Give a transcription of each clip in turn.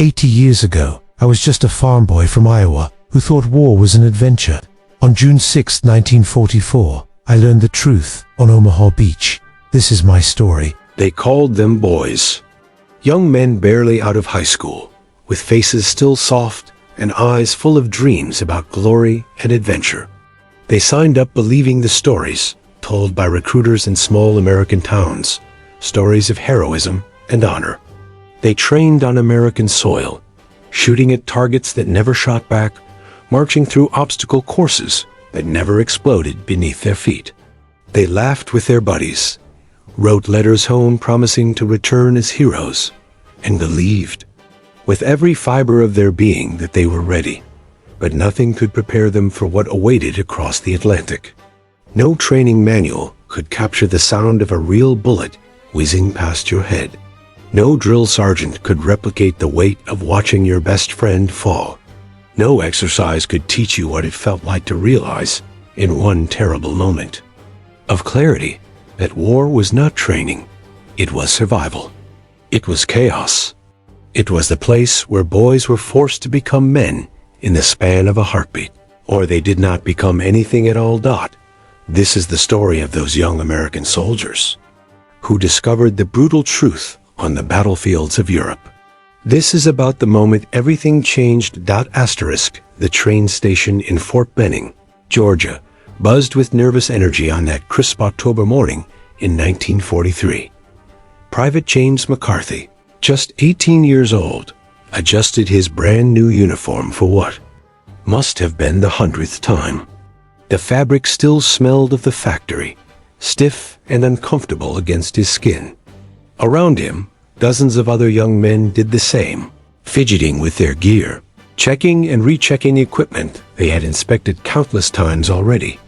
80 years ago, I was just a farm boy from Iowa who thought war was an adventure. On June 6, 1944, I learned the truth on Omaha Beach. This is my story. They called them boys. Young men barely out of high school, with faces still soft and eyes full of dreams about glory and adventure. They signed up believing the stories told by recruiters in small American towns, stories of heroism and honor. They trained on American soil, shooting at targets that never shot back, marching through obstacle courses that never exploded beneath their feet. They laughed with their buddies, wrote letters home promising to return as heroes, and believed with every fiber of their being that they were ready. But nothing could prepare them for what awaited across the Atlantic. No training manual could capture the sound of a real bullet whizzing past your head. No drill sergeant could replicate the weight of watching your best friend fall. No exercise could teach you what it felt like to realize, in one terrible moment of clarity, that war was not training. It was survival. It was chaos. It was the place where boys were forced to become men in the span of a heartbeat, or they did not become anything at all. This is the story of those young American soldiers who discovered the brutal truth on the battlefields of Europe. This is about the moment everything changed. The train station in Fort Benning, Georgia, buzzed with nervous energy on that crisp October morning in 1943. Private James McCarthy, just 18 years old, adjusted his brand new uniform for what must have been the 100th time. The fabric still smelled of the factory, stiff and uncomfortable against his skin. Around him, dozens of other young men did the same, fidgeting with their gear, checking and rechecking equipment they had inspected countless times already.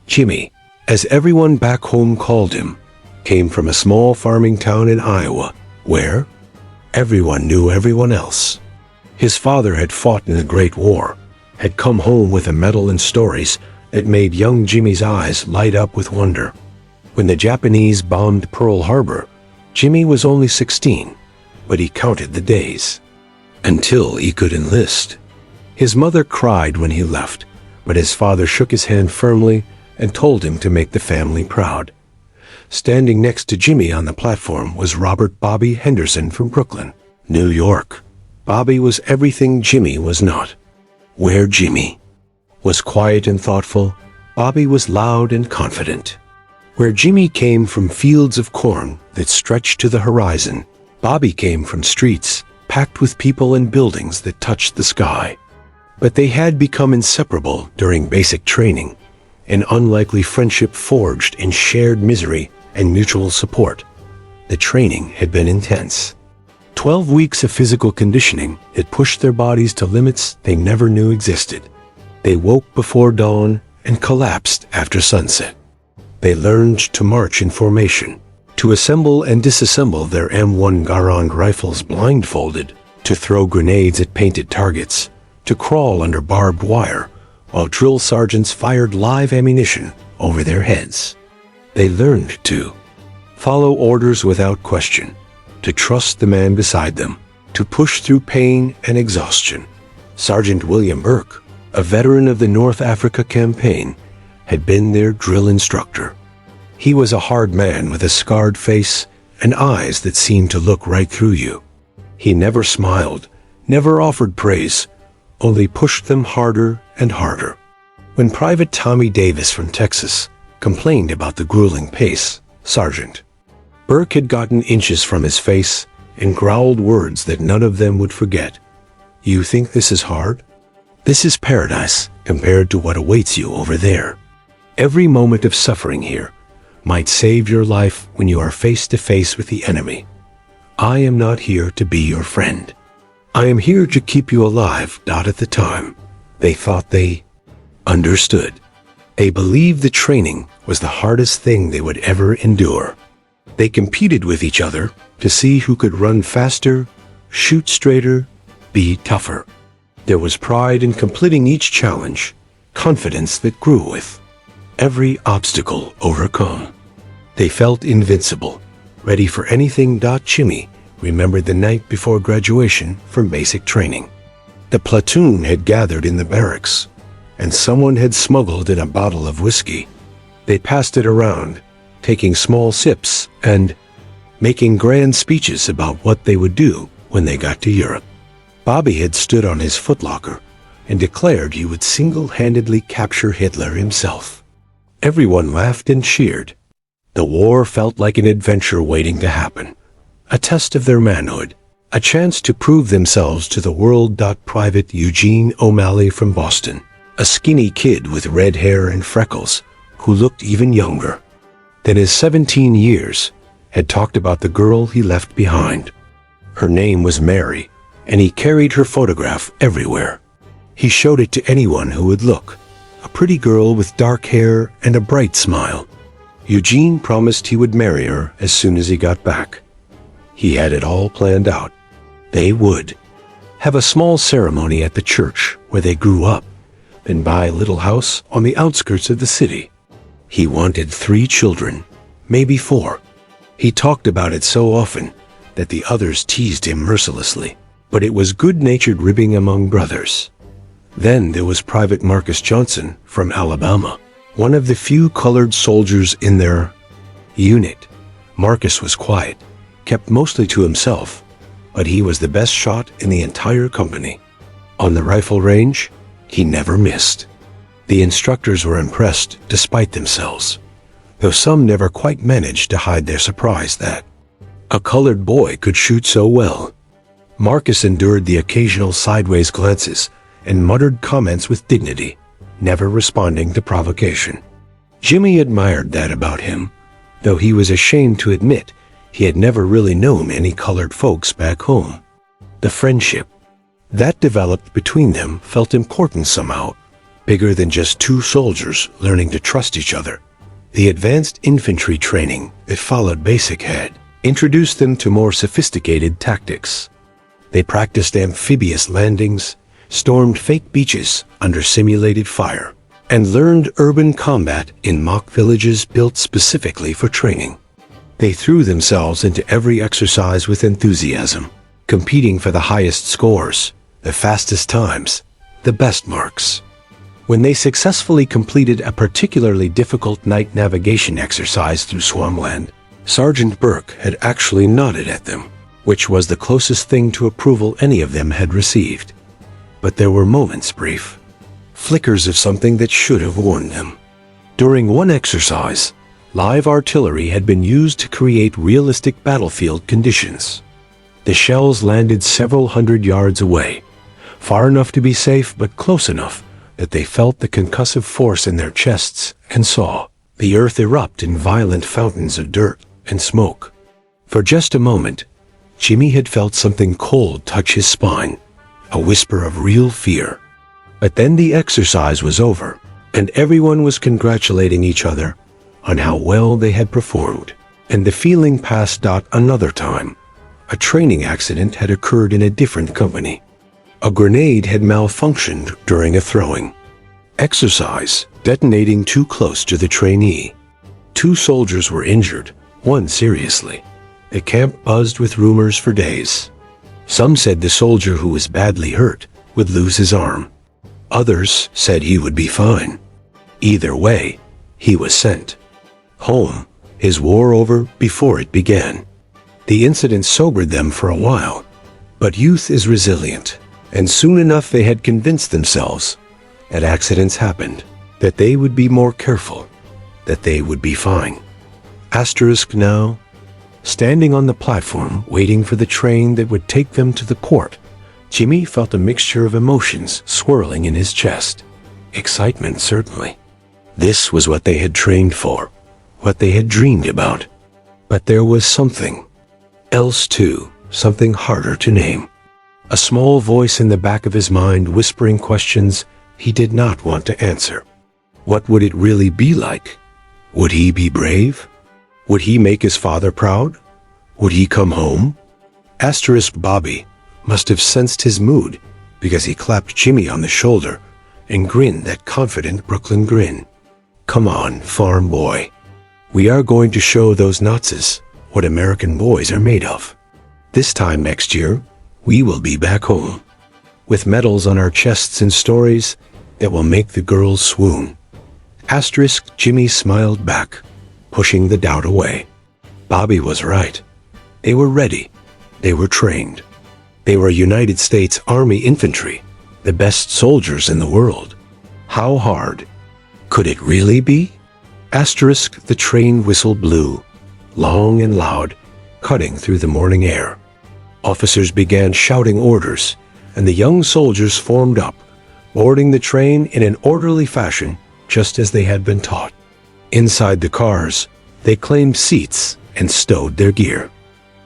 Jimmy, as everyone back home called him, came from a small farming town in Iowa, where everyone knew everyone else. His father had fought in the Great War, had come home with a medal and stories that made young Jimmy's eyes light up with wonder. When the Japanese bombed Pearl Harbor, Jimmy was only 16, but he counted the days until he could enlist. His mother cried when he left, but his father shook his hand firmly and told him to make the family proud. Standing next to Jimmy on the platform was Robert "Bobby" Henderson from Brooklyn, New York. Bobby was everything Jimmy was not. Where Jimmy was quiet and thoughtful, Bobby was loud and confident. Where Jimmy came from fields of corn that stretched to the horizon, Bobby came from streets packed with people and buildings that touched the sky. But they had become inseparable during basic training, an unlikely friendship forged in shared misery and mutual support. The training had been intense. 12 weeks of physical conditioning that pushed their bodies to limits they never knew existed. They woke before dawn and collapsed after sunset. They learned to march in formation, to assemble and disassemble their M1 Garand rifles blindfolded, to throw grenades at painted targets, to crawl under barbed wire, while drill sergeants fired live ammunition over their heads. They learned to follow orders without question, to trust the man beside them, to push through pain and exhaustion. Sergeant William Burke, a veteran of the North Africa campaign, had been their drill instructor. He was a hard man with a scarred face and eyes that seemed to look right through you. He never smiled, never offered praise, only pushed them harder and harder. When Private Tommy Davis from Texas complained about the grueling pace, Sergeant Burke had gotten inches from his face and growled words that none of them would forget. "You think this is hard? This is paradise compared to what awaits you over there. Every moment of suffering here might save your life when you are face to face with the enemy. I am not here to be your friend. I am here to keep you alive." At the time, they thought they understood. They believed the training was the hardest thing they would ever endure. They competed with each other to see who could run faster, shoot straighter, be tougher. There was pride in completing each challenge, confidence that grew with every obstacle overcome. They felt invincible, ready for anything. Jimmy remembered the night before graduation from basic training. The platoon had gathered in the barracks, and someone had smuggled in a bottle of whiskey. They passed it around, taking small sips and making grand speeches about what they would do when they got to Europe. Bobby had stood on his footlocker and declared he would single-handedly capture Hitler himself. Everyone laughed and cheered. The war felt like an adventure waiting to happen, a test of their manhood, a chance to prove themselves to the world. Private Eugene O'Malley from Boston, a skinny kid with red hair and freckles, who looked even younger than his 17 years, had talked about the girl he left behind. Her name was Mary, and he carried her photograph everywhere. He showed it to anyone who would look, a pretty girl with dark hair and a bright smile. Eugene promised he would marry her as soon as he got back. He had it all planned out. They would have a small ceremony at the church where they grew up, then buy a little house on the outskirts of the city. He wanted 3 children, maybe 4. He talked about it so often that the others teased him mercilessly, but it was good-natured ribbing among brothers. Then there was Private Marcus Johnson from Alabama, one of the few colored soldiers in their unit. Marcus was quiet, kept mostly to himself, but he was the best shot in the entire company. On the rifle range, he never missed. The instructors were impressed despite themselves, though some never quite managed to hide their surprise that a colored boy could shoot so well. Marcus endured the occasional sideways glances and muttered comments with dignity, never responding to provocation. Jimmy admired that about him, though he was ashamed to admit he had never really known any colored folks back home. The friendship that developed between them felt important somehow, bigger than just 2 soldiers learning to trust each other. The advanced infantry training that followed basic had introduced them to more sophisticated tactics. They practiced amphibious landings, stormed fake beaches under simulated fire, and learned urban combat in mock villages built specifically for training. They threw themselves into every exercise with enthusiasm, competing for the highest scores, the fastest times, the best marks. When they successfully completed a particularly difficult night navigation exercise through swampland, Sergeant Burke had actually nodded at them, which was the closest thing to approval any of them had received. But there were moments, brief flickers of something that should have warned them. During one exercise, live artillery had been used to create realistic battlefield conditions. The shells landed several hundred yards away, far enough to be safe but close enough that they felt the concussive force in their chests and saw the earth erupt in violent fountains of dirt and smoke. For just a moment, Jimmy had felt something cold touch his spine, a whisper of real fear. But then the exercise was over, and everyone was congratulating each other on how well they had performed. And the feeling passed. Another time, a training accident had occurred in a different company. A grenade had malfunctioned during a throwing exercise, detonating too close to the trainee. 2 soldiers were injured, one seriously. The camp buzzed with rumors for days. Some said the soldier who was badly hurt would lose his arm. Others said he would be fine. Either way, he was sent home, his war over before it began. The incident sobered them for a while, but youth is resilient, and soon enough they had convinced themselves that accidents happened, that they would be more careful, that they would be fine. Now, standing on the platform waiting for the train that would take them to the port, Jimmy felt a mixture of emotions swirling in his chest. Excitement, certainly. This was what they had trained for, what they had dreamed about. But there was something else too, something harder to name. A small voice in the back of his mind whispering questions he did not want to answer. What would it really be like? Would he be brave? Would he make his father proud? Would he come home? Bobby must have sensed his mood, because he clapped Jimmy on the shoulder and grinned that confident Brooklyn grin. Come on, farm boy. We are going to show those Nazis what American boys are made of. This time next year, we will be back home, with medals on our chests and stories that will make the girls swoon. Asterisk, Jimmy smiled back, pushing the doubt away. Bobby was right. They were ready. They were trained. They were United States Army infantry, the best soldiers in the world. How hard could it really be? Asterisk, the train whistle blew, long and loud, cutting through the morning air. Officers began shouting orders, and the young soldiers formed up, boarding the train in an orderly fashion, just as they had been taught. Inside the cars, they claimed seats and stowed their gear.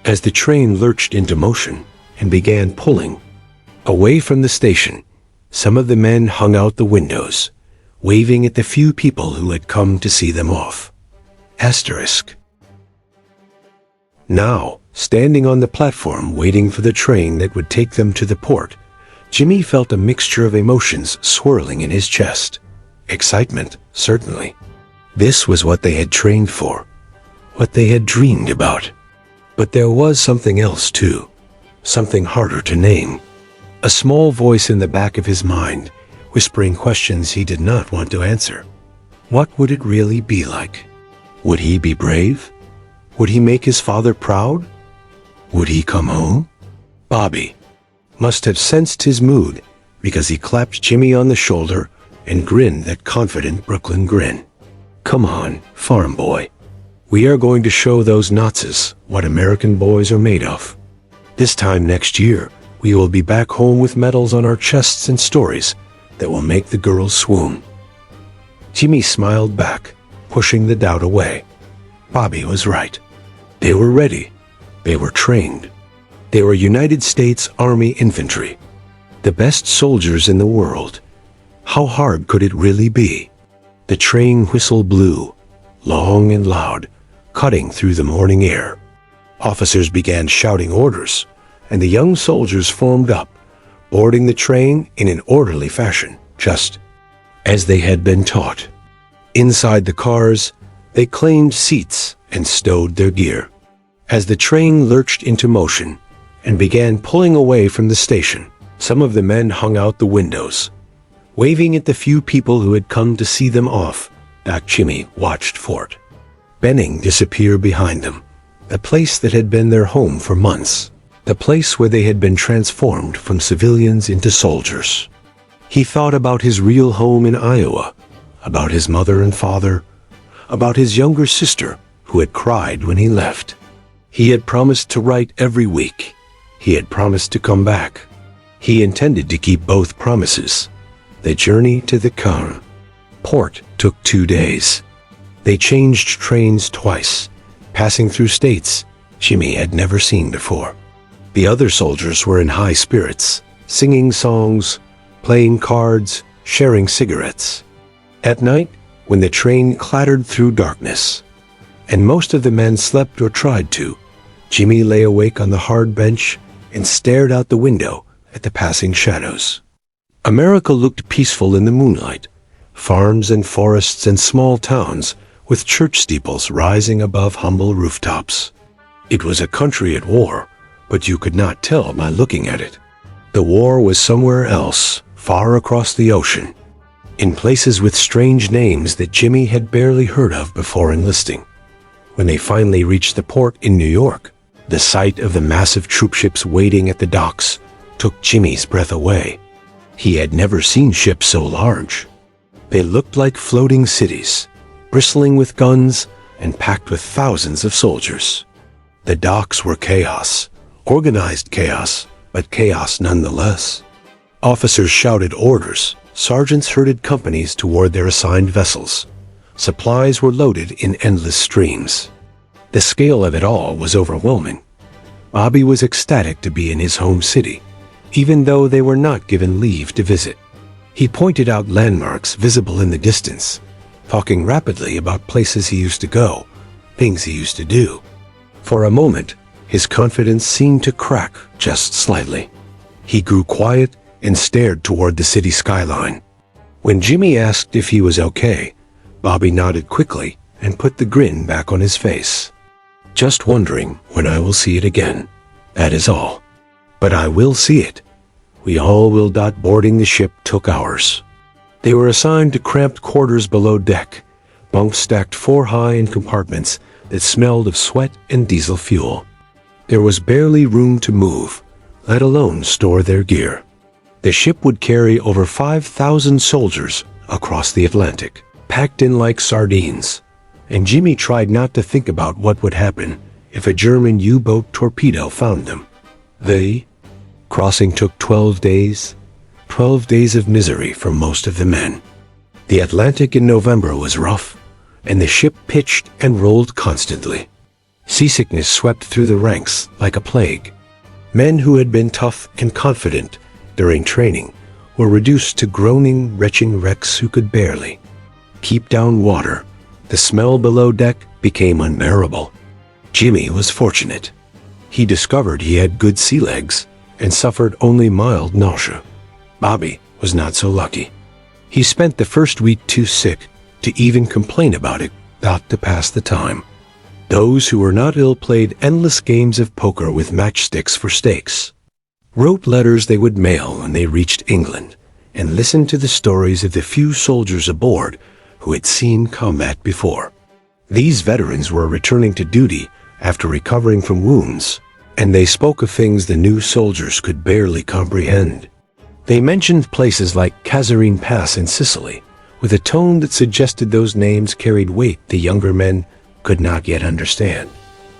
As the train lurched into motion and began pulling away from the station, some of the men hung out the windows, waving at the few people who had come to see them off. Asterisk. Now, standing on the platform waiting for the train that would take them to the port, Jimmy felt a mixture of emotions swirling in his chest. Excitement, certainly. This was what they had trained for, what they had dreamed about. But there was something else too, something harder to name. A small voice in the back of his mind, whispering questions he did not want to answer. What would it really be like? Would he be brave? Would he make his father proud? Would he come home? Bobby must have sensed his mood because he clapped Jimmy on the shoulder and grinned that confident Brooklyn grin. Come on, farm boy. We are going to show those Nazis what American boys are made of. This time next year, we will be back home with medals on our chests and stories that will make the girls swoon. Jimmy smiled back, pushing the doubt away. Bobby was right. They were ready. They were trained. They were United States Army infantry, the best soldiers in the world. How hard could it really be? The train whistle blew, long and loud, cutting through the morning air. Officers began shouting orders, and the young soldiers formed up, boarding the train in an orderly fashion, just as they had been taught. Inside the cars, they claimed seats and stowed their gear. As the train lurched into motion and began pulling away from the station, some of the men hung out the windows, waving at the few people who had come to see them off. Back Jimmy watched Fort Benning disappear behind them, the place that had been their home for months, the place where they had been transformed from civilians into soldiers. He thought about his real home in Iowa, about his mother and father, about his younger sister who had cried when he left. He had promised to write every week. He had promised to come back. He intended to keep both promises. The journey to the Garand port took 2 days. They changed trains twice, passing through states Jimmy had never seen before. The other soldiers were in high spirits, singing songs, playing cards, sharing cigarettes. At night, when the train clattered through darkness, and most of the men slept or tried to, Jimmy lay awake on the hard bench and stared out the window at the passing shadows. America looked peaceful in the moonlight, farms and forests and small towns with church steeples rising above humble rooftops. It was a country at war, but you could not tell by looking at it. The war was somewhere else, far across the ocean, in places with strange names that Jimmy had barely heard of before enlisting. When they finally reached the port in New York, the sight of the massive troopships waiting at the docks took Jimmy's breath away. He had never seen ships so large. They looked like floating cities, bristling with guns and packed with thousands of soldiers. The docks were chaos, organized chaos, but chaos nonetheless. Officers shouted orders, sergeants herded companies toward their assigned vessels. Supplies were loaded in endless streams. The scale of it all was overwhelming. Bobby was ecstatic to be in his home city, even though they were not given leave to visit. He pointed out landmarks visible in the distance, talking rapidly about places he used to go, things he used to do. For a moment, his confidence seemed to crack just slightly. He grew quiet and stared toward the city skyline. When Jimmy asked if he was okay, Bobby nodded quickly and put the grin back on his face. Just wondering when I will see it again. That is all. But I will see it. We all will. Boarding the ship took hours. They were assigned to cramped quarters below deck, bunks stacked 4 high in compartments that smelled of sweat and diesel fuel. There was barely room to move, let alone store their gear. The ship would carry over 5,000 soldiers across the Atlantic, packed in like sardines, and Jimmy tried not to think about what would happen if a German U-boat torpedo found them. The crossing took 12 days, 12 days of misery for most of the men. The Atlantic in November was rough, and the ship pitched and rolled constantly. Seasickness swept through the ranks like a plague. Men who had been tough and confident during training were reduced to groaning, retching wrecks who could barely keep down water. The smell below deck became unbearable. Jimmy was fortunate. He discovered he had good sea legs and suffered only mild nausea. Bobby was not so lucky. He spent the first week too sick to even complain about it, not to pass the time. Those who were not ill played endless games of poker with matchsticks for stakes, wrote letters they would mail when they reached England, and listened to the stories of the few soldiers aboard who had seen combat before. These veterans were returning to duty after recovering from wounds, and they spoke of things the new soldiers could barely comprehend. They mentioned places like Kasserine Pass in Sicily, with a tone that suggested those names carried weight the younger men could not yet understand.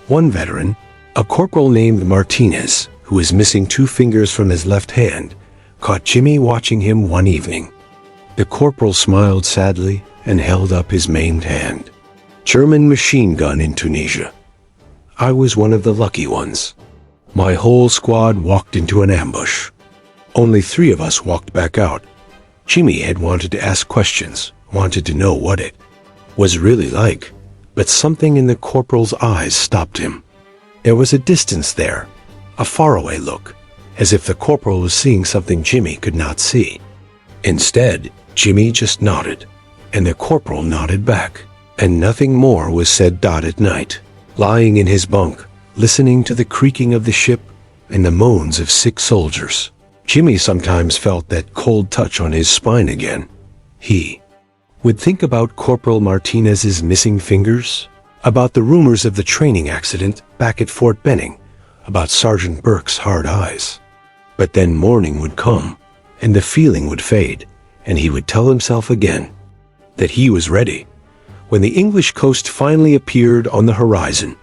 One veteran, a corporal named Martinez, who was missing 2 fingers from his left hand, caught Jimmy watching him one evening. The corporal smiled sadly and held up his maimed hand. German machine gun in Tunisia. I was one of the lucky ones. My whole squad walked into an ambush. Only 3 of us walked back out. Jimmy had wanted to ask questions, wanted to know what it was really like, but something in the corporal's eyes stopped him. There was a distance there, a faraway look, as if the corporal was seeing something Jimmy could not see. Instead, Jimmy just nodded, and the corporal nodded back, and nothing more was said. At night, lying in his bunk, listening to the creaking of the ship and the moans of sick soldiers, Jimmy sometimes felt that cold touch on his spine again. He would think about Corporal Martinez's missing fingers, about the rumors of the training accident back at Fort Benning, about Sergeant Burke's hard eyes. But then morning would come, and the feeling would fade, and he would tell himself again that he was ready. When the English coast finally appeared on the horizon,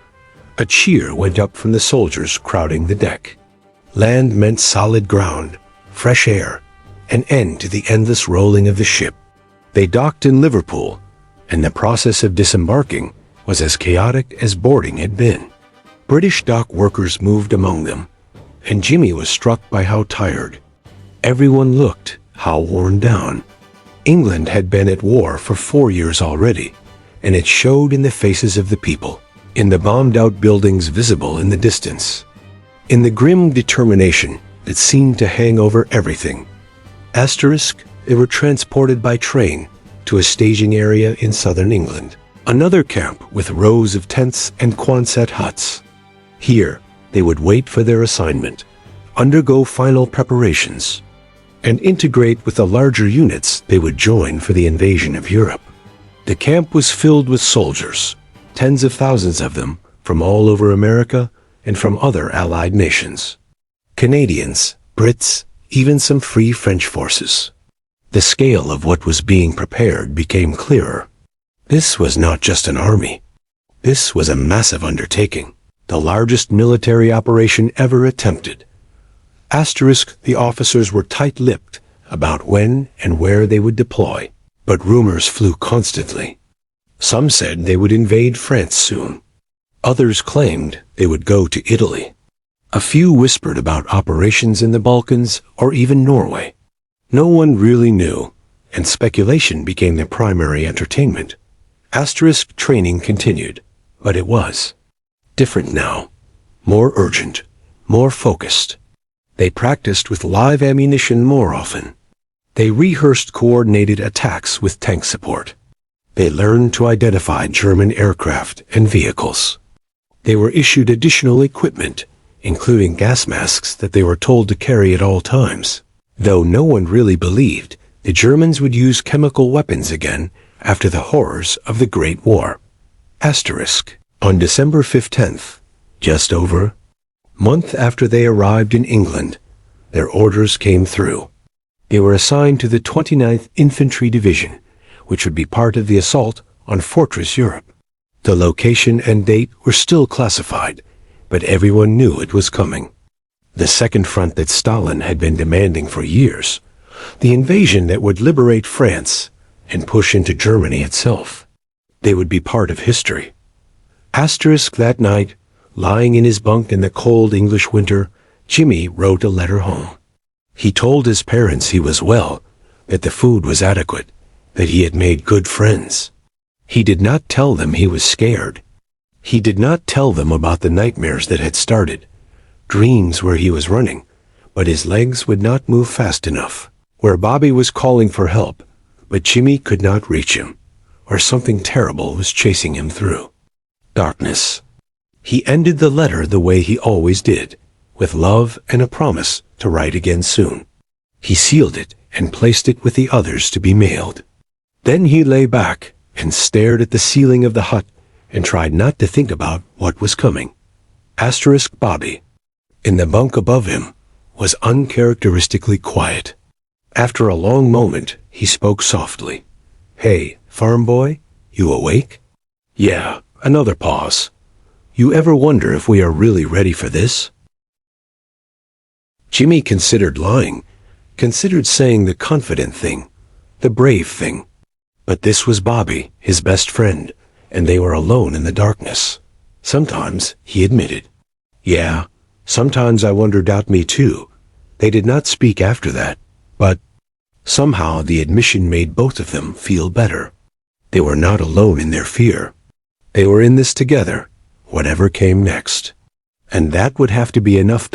a cheer went up from the soldiers crowding the deck. Land meant solid ground, fresh air, an end to the endless rolling of the ship. They docked in Liverpool, and the process of disembarking was as chaotic as boarding had been. British dock workers moved among them, and Jimmy was struck by how tired everyone looked, how worn down. England had been at war for 4 years already, and it showed in the faces of the people, in the bombed-out buildings visible in the distance, in the grim determination that seemed to hang over everything. They were transported by train to a staging area in southern England, another camp with rows of tents and Quonset huts. Here, they would wait for their assignment, undergo final preparations, and integrate with the larger units they would join for the invasion of Europe. The camp was filled with soldiers, tens of thousands of them, from all over America and from other allied nations. Canadians, Brits, even some free French forces. The scale of what was being prepared became clearer. This was not just an army. This was a massive undertaking, the largest military operation ever attempted. The officers were tight-lipped about when and where they would deploy, but rumors flew constantly. Some said they would invade France soon. Others claimed they would go to Italy. A few whispered about operations in the Balkans or even Norway. No one really knew, and speculation became their primary entertainment. Training continued, but it was different now, more urgent, more focused. They practiced with live ammunition more often. They rehearsed coordinated attacks with tank support. They learned to identify German aircraft and vehicles. They were issued additional equipment, including gas masks that they were told to carry at all times. Though no one really believed the Germans would use chemical weapons again after the horrors of the Great War. Asterisk. On December 15th, just over a month after they arrived in England, their orders came through. They were assigned to the 29th Infantry Division, which would be part of the assault on Fortress Europe. The location and date were still classified, but everyone knew it was coming. The second front that Stalin had been demanding for years, the invasion that would liberate France and push into Germany itself. They would be part of history. Asterisk. That night, lying in his bunk in the cold English winter, Jimmy wrote a letter home. He told his parents he was well, that the food was adequate, that he had made good friends. He did not tell them he was scared. He did not tell them about the nightmares that had started, dreams where he was running, but his legs would not move fast enough, where Bobby was calling for help, but Jimmy could not reach him, or something terrible was chasing him through darkness. He ended the letter the way he always did, with love and a promise to write again soon. He sealed it and placed it with the others to be mailed. Then he lay back and stared at the ceiling of the hut and tried not to think about what was coming. Asterisk. Bobby, in the bunk above him, was uncharacteristically quiet. After a long moment, he spoke softly. "Hey, farm boy, you awake?" "Yeah." Another pause. "You ever wonder if we are really ready for this?" Jimmy considered lying, considered saying the confident thing, the brave thing. But this was Bobby, his best friend, and they were alone in the darkness. Sometimes, he admitted. "Yeah, sometimes I wonder doubt me too." They did not speak after that, but somehow the admission made both of them feel better. They were not alone in their fear. They were in this together, whatever came next. And that would have to be enough.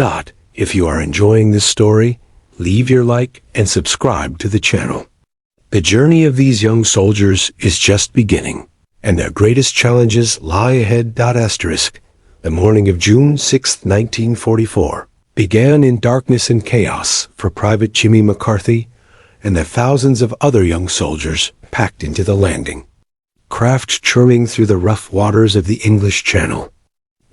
If you are enjoying this story, leave your like and subscribe to the channel. The journey of these young soldiers is just beginning, and their greatest challenges lie ahead. Asterisk. The morning of June 6, 1944, began in darkness and chaos for Private Jimmy McCarthy and the thousands of other young soldiers packed into the landing craft churning through the rough waters of the English Channel.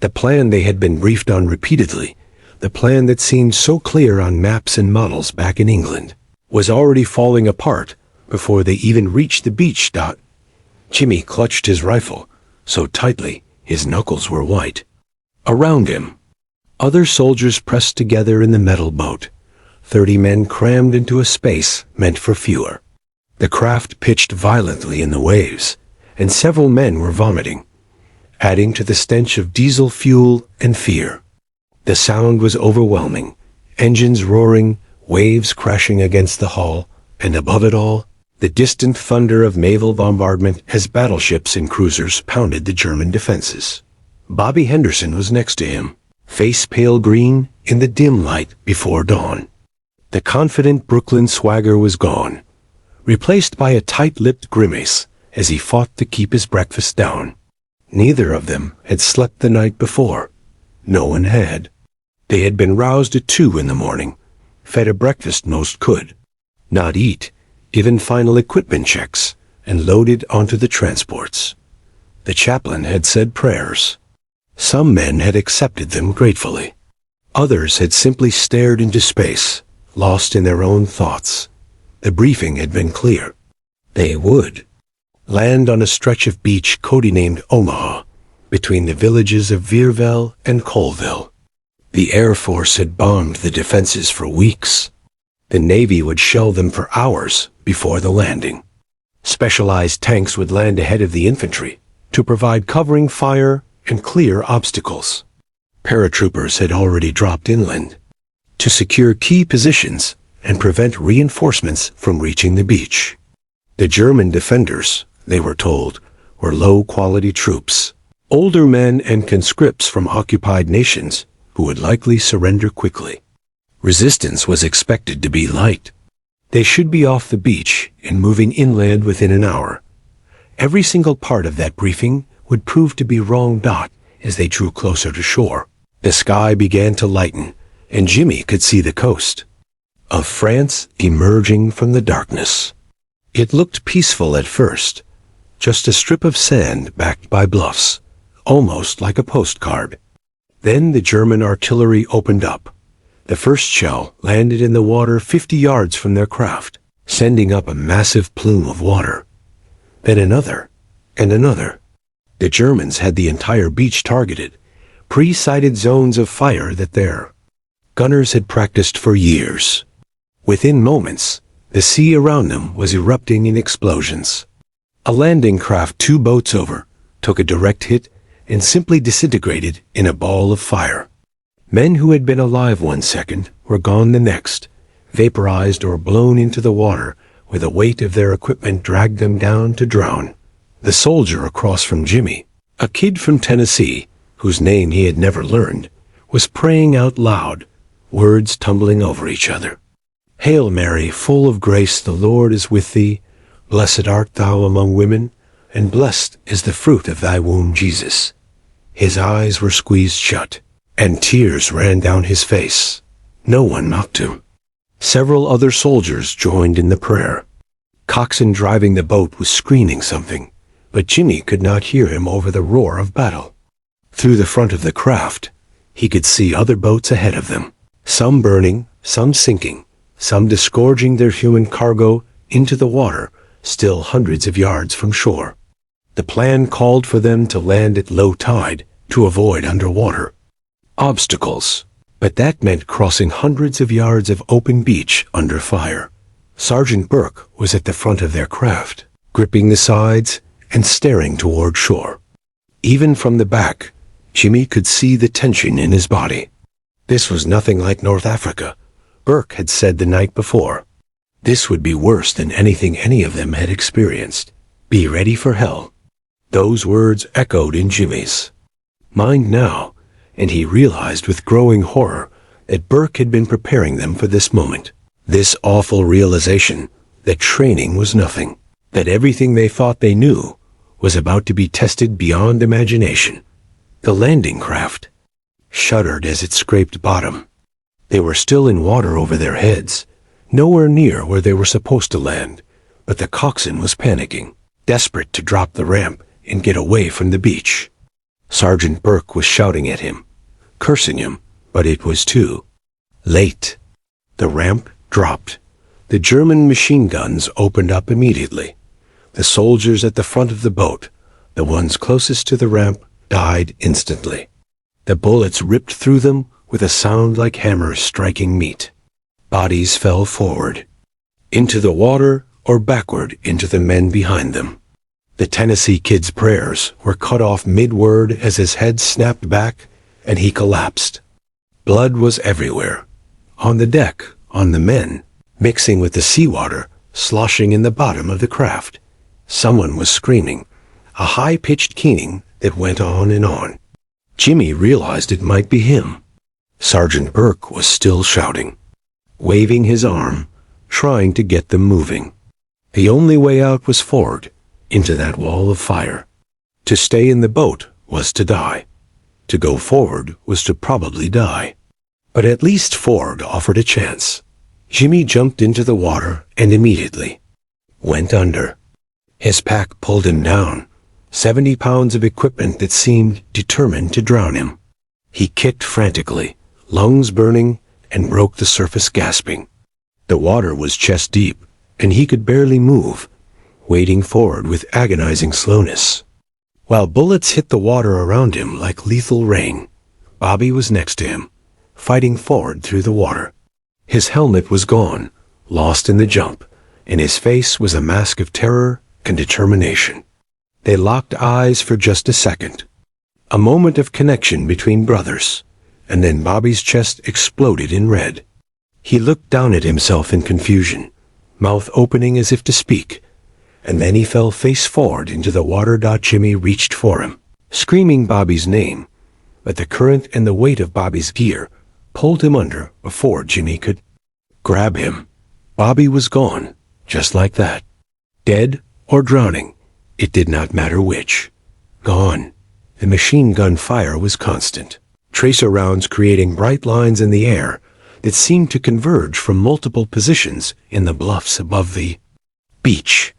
The plan they had been briefed on repeatedly, the plan that seemed so clear on maps and models back in England, was already falling apart before they even reached the beach. Jimmy clutched his rifle so tightly his knuckles were white. Around him, other soldiers pressed together in the metal boat, 30 men crammed into a space meant for fewer. The craft pitched violently in the waves, and several men were vomiting, adding to the stench of diesel fuel and fear. The sound was overwhelming, engines roaring, waves crashing against the hull, and above it all, the distant thunder of naval bombardment as battleships and cruisers pounded the German defenses. Bobby Henderson was next to him, face pale green in the dim light before dawn. The confident Brooklyn swagger was gone, replaced by a tight-lipped grimace as he fought to keep his breakfast down. Neither of them had slept the night before. No one had. They had been roused at 2 in the morning, fed a breakfast most could, not eat, given final equipment checks, and loaded onto the transports. The chaplain had said prayers. Some men had accepted them gratefully. Others had simply stared into space, lost in their own thoughts. The briefing had been clear. They would land on a stretch of beach codenamed Omaha, between the villages of Vierville and Colville. The Air Force had bombed the defenses for weeks. The Navy would shell them for hours before the landing. Specialized tanks would land ahead of the infantry to provide covering fire and clear obstacles. Paratroopers had already dropped inland to secure key positions and prevent reinforcements from reaching the beach. The German defenders, they were told, were low-quality troops, older men and conscripts from occupied nations who would likely surrender quickly. Resistance was expected to be light. They should be off the beach and moving inland within an hour. Every single part of that briefing would prove to be wrong. As they drew closer to shore, The sky began to lighten, and Jimmy could see the coast of France emerging from the darkness. It looked peaceful at first, just a strip of sand backed by bluffs, almost like a postcard. Then the German artillery opened up. The first shell landed in the water 50 yards from their craft, sending up a massive plume of water. Then another, and another. The Germans had the entire beach targeted, pre-sighted zones of fire that their gunners had practiced for years. Within moments, the sea around them was erupting in explosions. A landing craft 2 boats over took a direct hit and simply disintegrated in a ball of fire. Men who had been alive 1 second were gone the next, vaporized or blown into the water where the weight of their equipment dragged them down to drown. The soldier across from Jimmy, a kid from Tennessee, whose name he had never learned, was praying out loud, words tumbling over each other. "Hail Mary, full of grace, the Lord is with thee. Blessed art thou among women, and blessed is the fruit of thy womb, Jesus." His eyes were squeezed shut, and tears ran down his face. No one mocked him. Several other soldiers joined in the prayer. Coxswain driving the boat was screaming something, but Jimmy could not hear him over the roar of battle. Through the front of the craft, he could see other boats ahead of them, some burning, some sinking, some disgorging their human cargo into the water, still hundreds of yards from shore. The plan called for them to land at low tide to avoid underwater obstacles, but that meant crossing hundreds of yards of open beach under fire. Sergeant Burke was at the front of their craft, gripping the sides and staring toward shore. Even from the back, Jimmy could see the tension in his body. This was nothing like North Africa, Burke had said the night before. This would be worse than anything any of them had experienced. Be ready for hell. Those words echoed in Jimmy's mind now, and he realized with growing horror that Burke had been preparing them for this moment. This awful realization that training was nothing, that everything they thought they knew was about to be tested beyond imagination. The landing craft shuddered as it scraped bottom. They were still in water over their heads, nowhere near where they were supposed to land, but the coxswain was panicking, desperate to drop the ramp and get away from the beach. Sergeant Burke was shouting at him, cursing him, but it was too late. The ramp dropped. The German machine guns opened up immediately. The soldiers at the front of the boat, the ones closest to the ramp, died instantly. The bullets ripped through them with a sound like hammers striking meat. Bodies fell forward, into the water or backward into the men behind them. The Tennessee kid's prayers were cut off mid-word as his head snapped back and he collapsed. Blood was everywhere, on the deck, on the men, mixing with the seawater, sloshing in the bottom of the craft. Someone was screaming, a high-pitched keening that went on and on. Jimmy realized it might be him. Sergeant Burke was still shouting, waving his arm, trying to get them moving. The only way out was forward, into that wall of fire. To stay in the boat was to die. To go forward was to probably die. But at least forward offered a chance. Jimmy jumped into the water and immediately went under. His pack pulled him down, 70 pounds of equipment that seemed determined to drown him. He kicked frantically, lungs burning, and broke the surface gasping. The water was chest deep, and he could barely move, wading forward with agonizing slowness. While bullets hit the water around him like lethal rain, Bobby was next to him, fighting forward through the water. His helmet was gone, lost in the jump, and his face was a mask of terror and determination. They locked eyes for just a second. A moment of connection between brothers, and then Bobby's chest exploded in red. He looked down at himself in confusion, mouth opening as if to speak, and then he fell face forward into the water. Jimmy reached for him, screaming Bobby's name, but the current and the weight of Bobby's gear pulled him under before Jimmy could grab him. Bobby was gone, just like that. Dead or drowning, it did not matter which. Gone. The machine gun fire was constant. tracer rounds creating bright lines in the air that seemed to converge from multiple positions in the bluffs above the beach.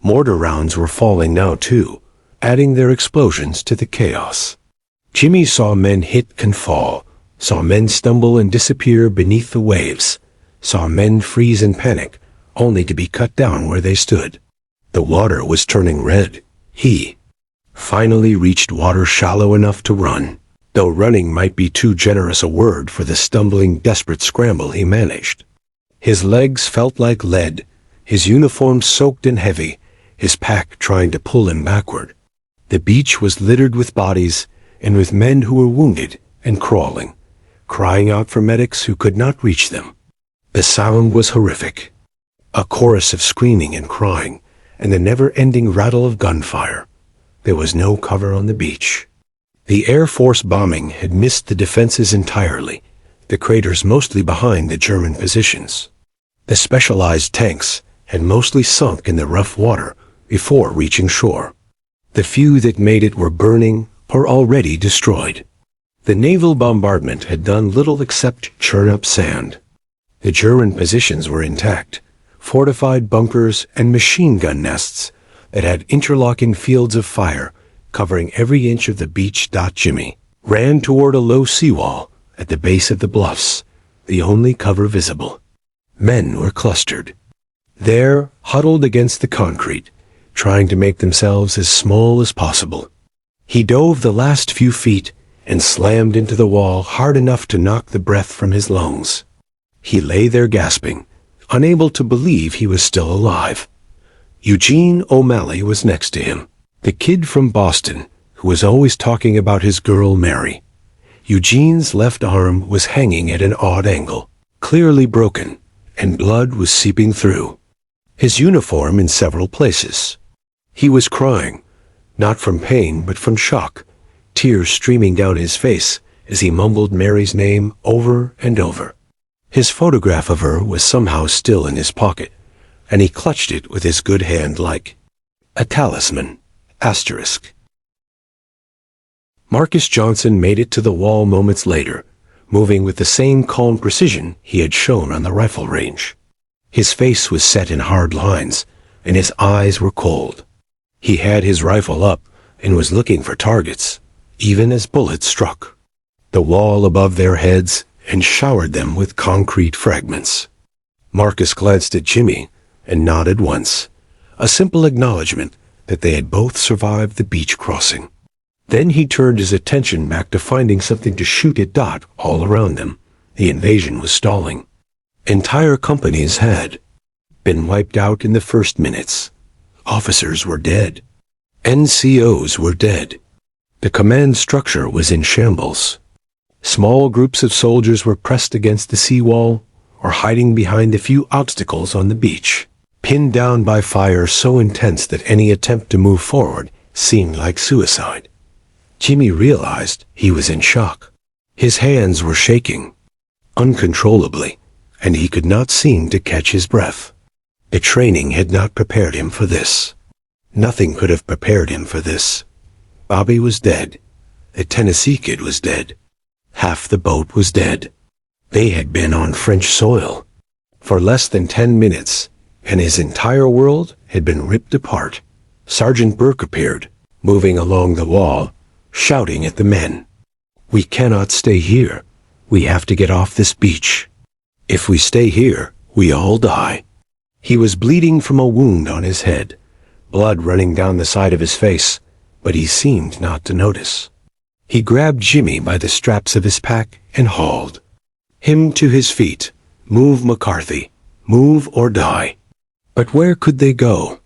Mortar rounds were falling now too, adding their explosions to the chaos. Jimmy saw men hit and fall, saw men stumble and disappear beneath the waves, saw men freeze in panic, only to be cut down where they stood. The water was turning red. He finally reached water shallow enough to run, though running might be too generous a word for the stumbling, desperate scramble he managed. His legs felt like lead, his uniform soaked and heavy, his pack trying to pull him backward. The beach was littered with bodies and with men who were wounded and crawling, crying out for medics who could not reach them. The sound was horrific, a chorus of screaming and crying, and the never-ending rattle of gunfire. There was no cover on the beach. The Air Force bombing had missed the defenses entirely, the craters mostly behind the German positions. The specialized tanks had mostly sunk in the rough water before reaching shore. The few that made it were burning or already destroyed. The naval bombardment had done little except churn up sand. The German positions were intact, fortified bunkers and machine gun nests that had interlocking fields of fire covering every inch of the beach. Jimmy ran toward a low seawall at the base of the bluffs, the only cover visible. Men were clustered there, huddled against the concrete, trying to make themselves as small as possible. He dove the last few feet and slammed into the wall hard enough to knock the breath from his lungs. He lay there gasping, unable to believe he was still alive. Eugene O'Malley was next to him, the kid from Boston who was always talking about his girl Mary. Eugene's left arm was hanging at an odd angle, clearly broken, and blood was seeping through his uniform in several places. He was crying, not from pain but from shock, tears streaming down his face as he mumbled Mary's name over and over. His photograph of her was somehow still in his pocket, and he clutched it with his good hand like a talisman. Asterisk. Marcus Johnson made it to the wall moments later, moving with the same calm precision he had shown on the rifle range. His face was set in hard lines, and his eyes were cold. He had his rifle up and was looking for targets, even as bullets struck the wall above their heads and showered them with concrete fragments. Marcus glanced at Jimmy and nodded once, a simple acknowledgement that they had both survived the beach crossing. Then he turned his attention back to finding something to shoot at. All around them, the invasion was stalling. Entire companies had been wiped out in the first minutes. Officers were dead. NCOs were dead. The command structure was in shambles. Small groups of soldiers were pressed against the seawall or hiding behind a few obstacles on the beach, pinned down by fire so intense that any attempt to move forward seemed like suicide. Jimmy realized he was in shock. His hands were shaking uncontrollably, and he could not seem to catch his breath. The training had not prepared him for this. Nothing could have prepared him for this. Bobby was dead. The Tennessee kid was dead. Half the boat was dead. They had been on French soil for less than 10 minutes, and his entire world had been ripped apart. Sergeant Burke appeared, moving along the wall, shouting at the men. "We cannot stay here. We have to get off this beach. If we stay here, we all die." He was bleeding from a wound on his head, blood running down the side of his face, but he seemed not to notice. He grabbed Jimmy by the straps of his pack and hauled him to his feet. "Move, McCarthy. Move or die." But where could they go?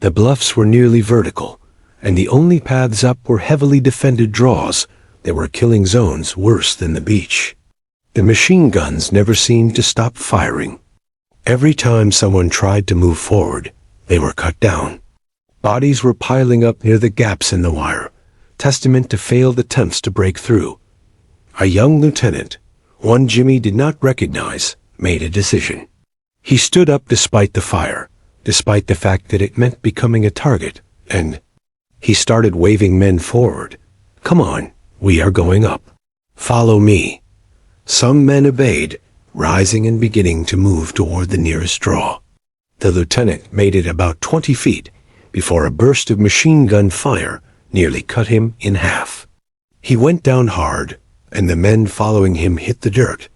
The bluffs were nearly vertical, and the only paths up were heavily defended draws that were killing zones worse than the beach. The machine guns never seemed to stop firing. Every time someone tried to move forward, they were cut down. Bodies were piling up near the gaps in the wire, testament to failed attempts to break through. A young lieutenant, one Jimmy did not recognize, made a decision. He stood up despite the fire, despite the fact that it meant becoming a target, and he started waving men forward. "Come on, we are going up." Follow me." Some men obeyed, rising and beginning to move toward the nearest draw. The lieutenant made it about 20 feet before a burst of machine gun fire nearly cut him in half. He went down hard, and the men following him hit the dirt,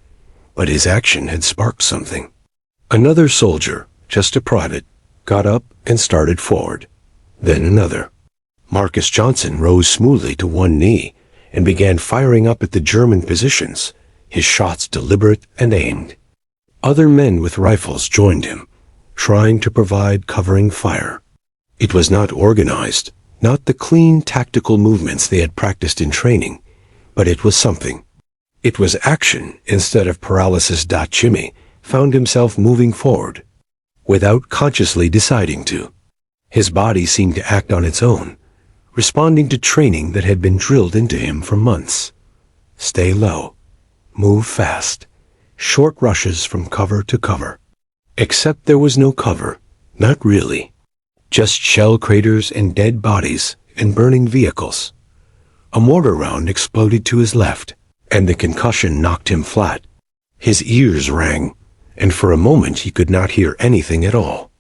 but his action had sparked something. Another soldier, just a private, got up and started forward. Then another. Marcus Johnson rose smoothly to one knee and began firing up at the German positions, his shots deliberate and aimed. Other men with rifles joined him, trying to provide covering fire. It was not organized, not the clean tactical movements they had practiced in training, but it was something. It was action instead of paralysis. Jimmy found himself moving forward, without consciously deciding to. His body seemed to act on its own, responding to training that had been drilled into him for months. Stay low, move fast, short rushes from cover to cover. Except there was no cover, not really. Just shell craters and dead bodies and burning vehicles. A mortar round exploded to his left, and the concussion knocked him flat. His ears rang, and for a moment he could not hear anything at all.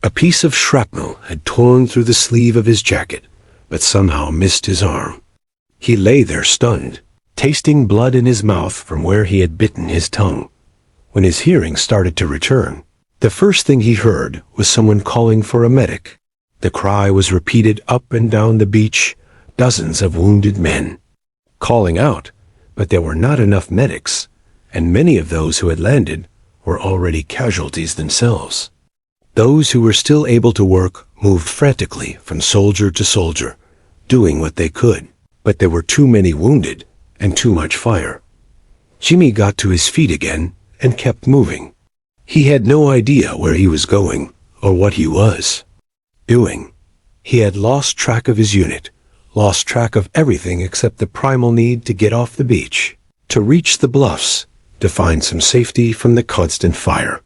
A piece of shrapnel had torn through the sleeve of his jacket, but somehow missed his arm. He lay there stunned, tasting blood in his mouth from where he had bitten his tongue. When his hearing started to return, the first thing he heard was someone calling for a medic. The cry was repeated up and down the beach, dozens of wounded men calling out, but there were not enough medics, and many of those who had landed were already casualties themselves. Those who were still able to work moved frantically from soldier to soldier, doing what they could, but there were too many wounded and too much fire. Jimmy got to his feet again and kept moving. He had no idea where he was going or what he was doing. He had lost track of his unit, lost track of everything except the primal need to get off the beach, to reach the bluffs, to find some safety from the constant fire.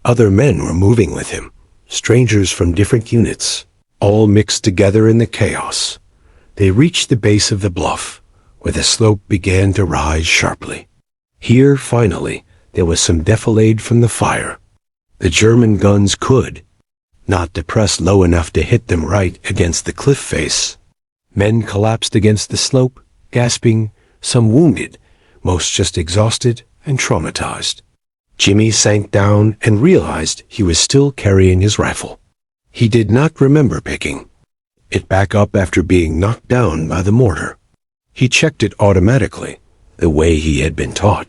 Other men were moving with him, strangers from different units, all mixed together in the chaos. They reached the base of the bluff, where the slope began to rise sharply. Here, finally, there was some defilade from the fire. The German guns could not depress low enough to hit them right against the cliff face. Men collapsed against the slope, gasping, some wounded, most just exhausted and traumatized. Jimmy sank down and realized he was still carrying his rifle. He did not remember picking it back up after being knocked down by the mortar. He checked it automatically, the way he had been taught.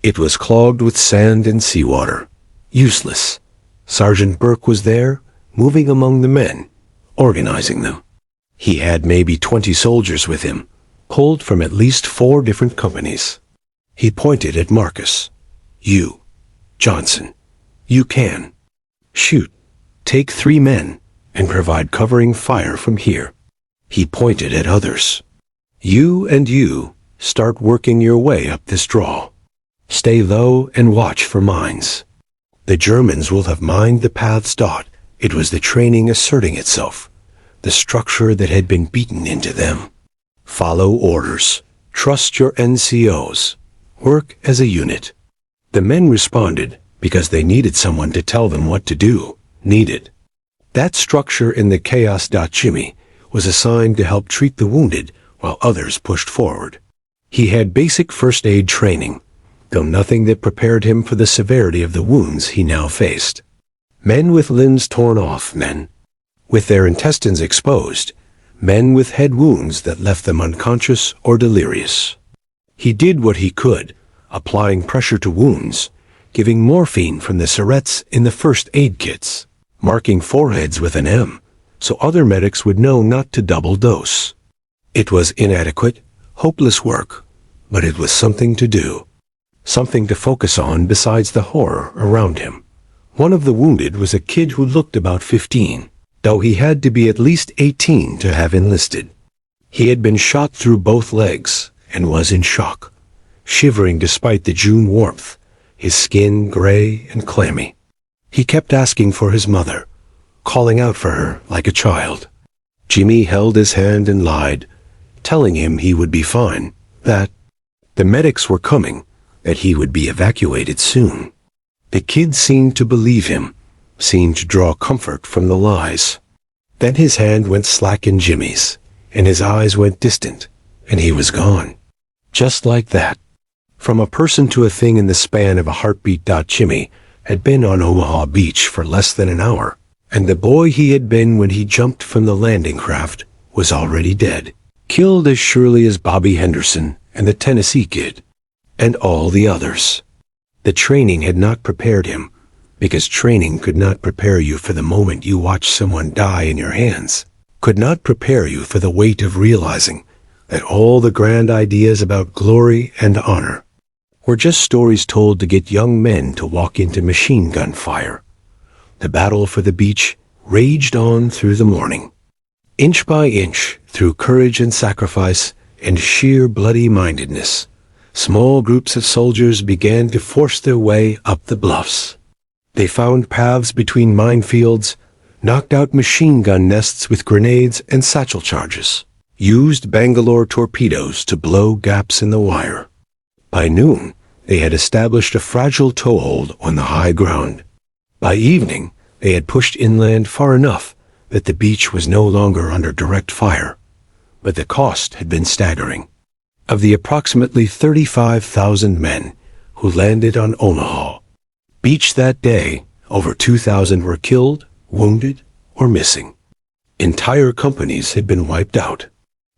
It was clogged with sand and seawater. Useless. Sergeant Burke was there, moving among the men, organizing them. He had maybe 20 soldiers with him, pulled from at least 4 different companies. He pointed at Marcus. "You, Johnson, you can. Shoot. Take 3 men and provide covering fire from here." He pointed at others. "You and you start working your way up this draw. Stay low and watch for mines. The Germans will have mined the paths. It was the training asserting itself, the structure that had been beaten into them. Follow orders. Trust your NCOs. Work as a unit." The men responded because they needed someone to tell them what to do. Needed. That structure in the chaos. Jimmy was assigned to help treat the wounded while others pushed forward. He had basic first aid training, though nothing that prepared him for the severity of the wounds he now faced. Men with limbs torn off, men with their intestines exposed, men with head wounds that left them unconscious or delirious. He did what he could, applying pressure to wounds, giving morphine from the syrettes in the first aid kits, marking foreheads with an M, so other medics would know not to double dose. It was inadequate, hopeless work, but it was something to do, something to focus on besides the horror around him. One of the wounded was a kid who looked about 15, though he had to be at least 18 to have enlisted. He had been shot through both legs and was in shock, shivering despite the June warmth, his skin gray and clammy. He kept asking for his mother, calling out for her like a child. Jimmy held his hand and lied, telling him he would be fine, that The medics were coming, that he would be evacuated soon. The kid seemed to believe him, seemed to draw comfort from the lies. Then his hand went slack in Jimmy's, and his eyes went distant, and he was gone. Just like that. From a person to a thing in the span of a heartbeat. Jimmy had been on Omaha Beach for less than an hour, and the boy he had been when he jumped from the landing craft was already dead, killed as surely as Bobby Henderson and the Tennessee Kid, and all the others. The training had not prepared him, because training could not prepare you for the moment you watch someone die in your hands, could not prepare you for the weight of realizing that all the grand ideas about glory and honor were just stories told to get young men to walk into machine gun fire. The battle for the beach raged on through the morning. Inch by inch, through courage and sacrifice and sheer bloody-mindedness, small groups of soldiers began to force their way up the bluffs. They found paths between minefields, knocked out machine gun nests with grenades and satchel charges, used Bangalore torpedoes to blow gaps in the wire. By noon, they had established a fragile toehold on the high ground. By evening, they had pushed inland far enough that the beach was no longer under direct fire, but the cost had been staggering. Of the approximately 35,000 men who landed on Omaha Beach that day, over 2,000 were killed, wounded, or missing. Entire companies had been wiped out.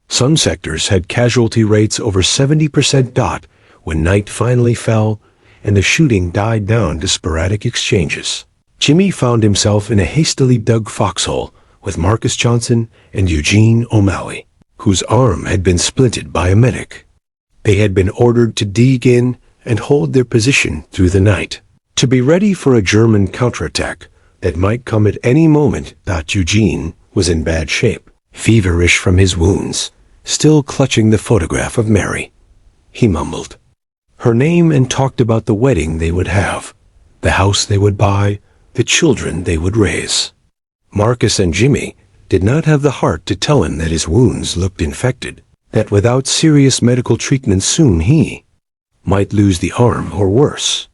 Some sectors had casualty rates over 70%. When night finally fell and the shooting died down to sporadic exchanges, Jimmy found himself in a hastily dug foxhole with Marcus Johnson and Eugene O'Malley, whose arm had been splinted by a medic. They had been ordered to dig in and hold their position through the night, to be ready for a German counterattack that might come at any moment. Eugene was in bad shape, feverish from his wounds, still clutching the photograph of Mary. He mumbled her name and talked about the wedding they would have, the house they would buy, the children they would raise. Marcus and Jimmy did not have the heart to tell him that his wounds looked infected, that without serious medical treatment soon he might lose the arm or worse.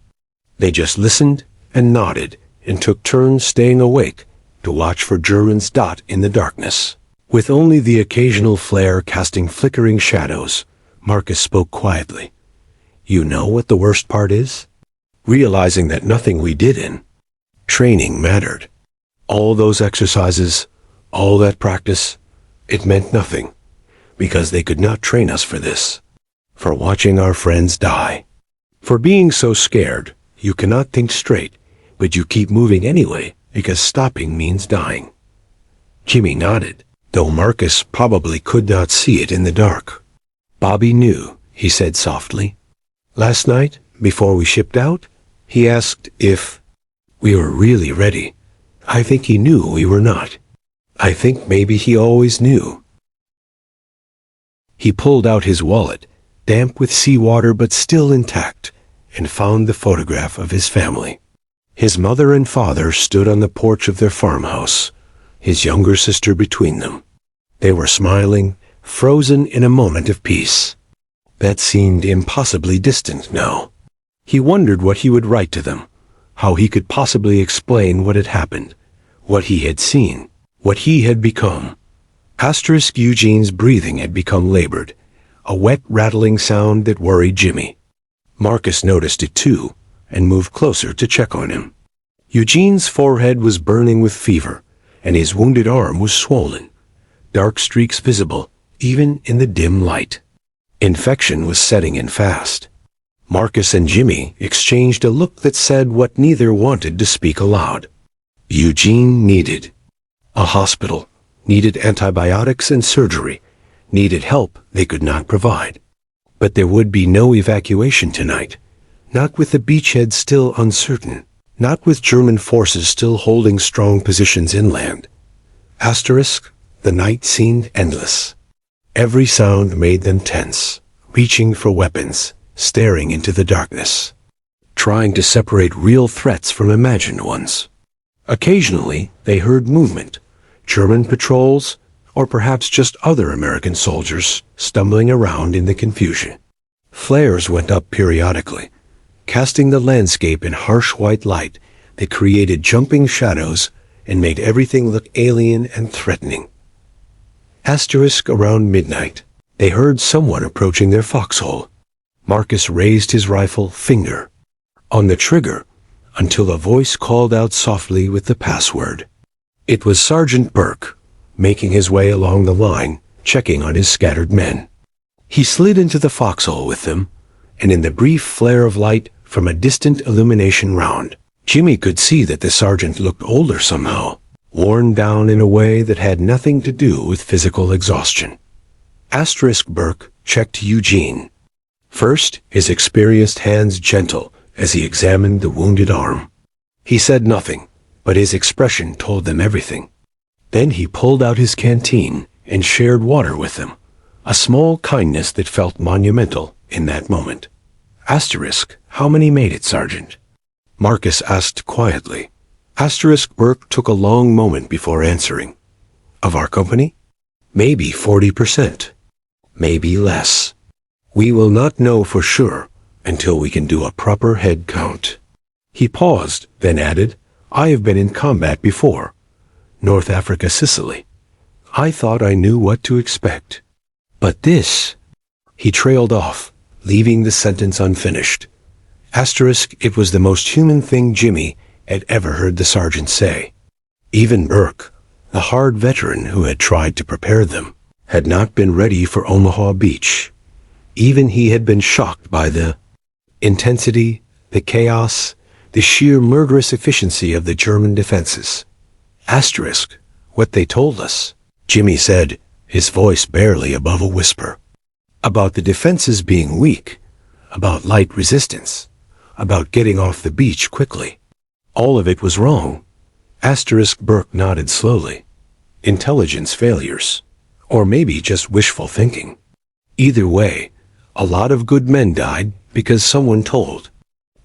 They just listened and nodded and took turns staying awake to watch for Germans. In the darkness, with only the occasional flare casting flickering shadows, Marcus spoke quietly. You know what the worst part is? Realizing that nothing we did in training mattered. All those exercises, all that practice, it meant nothing, because they could not train us for this, for watching our friends die, for being so scared. You cannot think straight, but you keep moving anyway, because stopping means dying. Jimmy nodded, though Marcus probably could not see it in the dark. Bobby knew, he said softly. Last night, before we shipped out, he asked if we were really ready. I think he knew we were not. I think maybe he always knew. He pulled out his wallet, damp with seawater but still intact, and found the photograph of his family. His mother and father stood on the porch of their farmhouse, his younger sister between them. They were smiling, frozen in a moment of peace. That seemed impossibly distant now. He wondered what he would write to them, how he could possibly explain what had happened, what he had seen, what he had become. Eugene's breathing had become labored, a wet, rattling sound that worried Jimmy. Marcus noticed it too, and moved closer to check on him. Eugene's forehead was burning with fever, and his wounded arm was swollen, dark streaks visible, even in the dim light. Infection was setting in fast. Marcus and Jimmy exchanged a look that said what neither wanted to speak aloud. Eugene needed a hospital, needed antibiotics and surgery, needed help they could not provide. But there would be no evacuation tonight, not with the beachhead still uncertain, not with German forces still holding strong positions inland. The night seemed endless. Every sound made them tense, reaching for weapons, staring into the darkness, trying to separate real threats from imagined ones. Occasionally, they heard movement, German patrols, or perhaps just other American soldiers stumbling around in the confusion. Flares went up periodically, casting the landscape in harsh white light that created jumping shadows and made everything look alien and threatening. Around midnight, they heard someone approaching their foxhole. Marcus raised his rifle, finger on the trigger, until a voice called out softly with the password. It was Sergeant Burke, making his way along the line, checking on his scattered men. He slid into the foxhole with them, and in the brief flare of light from a distant illumination round, Jimmy could see that the sergeant looked older somehow, worn down in a way that had nothing to do with physical exhaustion. Burke checked Eugene. First, his experienced hands gentle as he examined the wounded arm. He said nothing, but his expression told them everything. Then he pulled out his canteen and shared water with them, a small kindness that felt monumental in that moment. How many made it, Sergeant? Marcus asked quietly. Burke took a long moment before answering. Of our company? Maybe 40%. Maybe less. We will not know for sure until we can do a proper head count. He paused, then added, I have been in combat before. North Africa, Sicily. I thought I knew what to expect. But this... He trailed off, leaving the sentence unfinished. It was the most human thing Jimmy had ever heard the sergeant say. Even Burke, the hard veteran who had tried to prepare them, had not been ready for Omaha Beach. Even he had been shocked by the intensity, the chaos, the sheer murderous efficiency of the German defenses. What they told us, Jimmy said, his voice barely above a whisper. About the defenses being weak, about light resistance, about getting off the beach quickly. All of it was wrong. Burke nodded slowly. Intelligence failures. Or maybe just wishful thinking. Either way, a lot of good men died because someone told.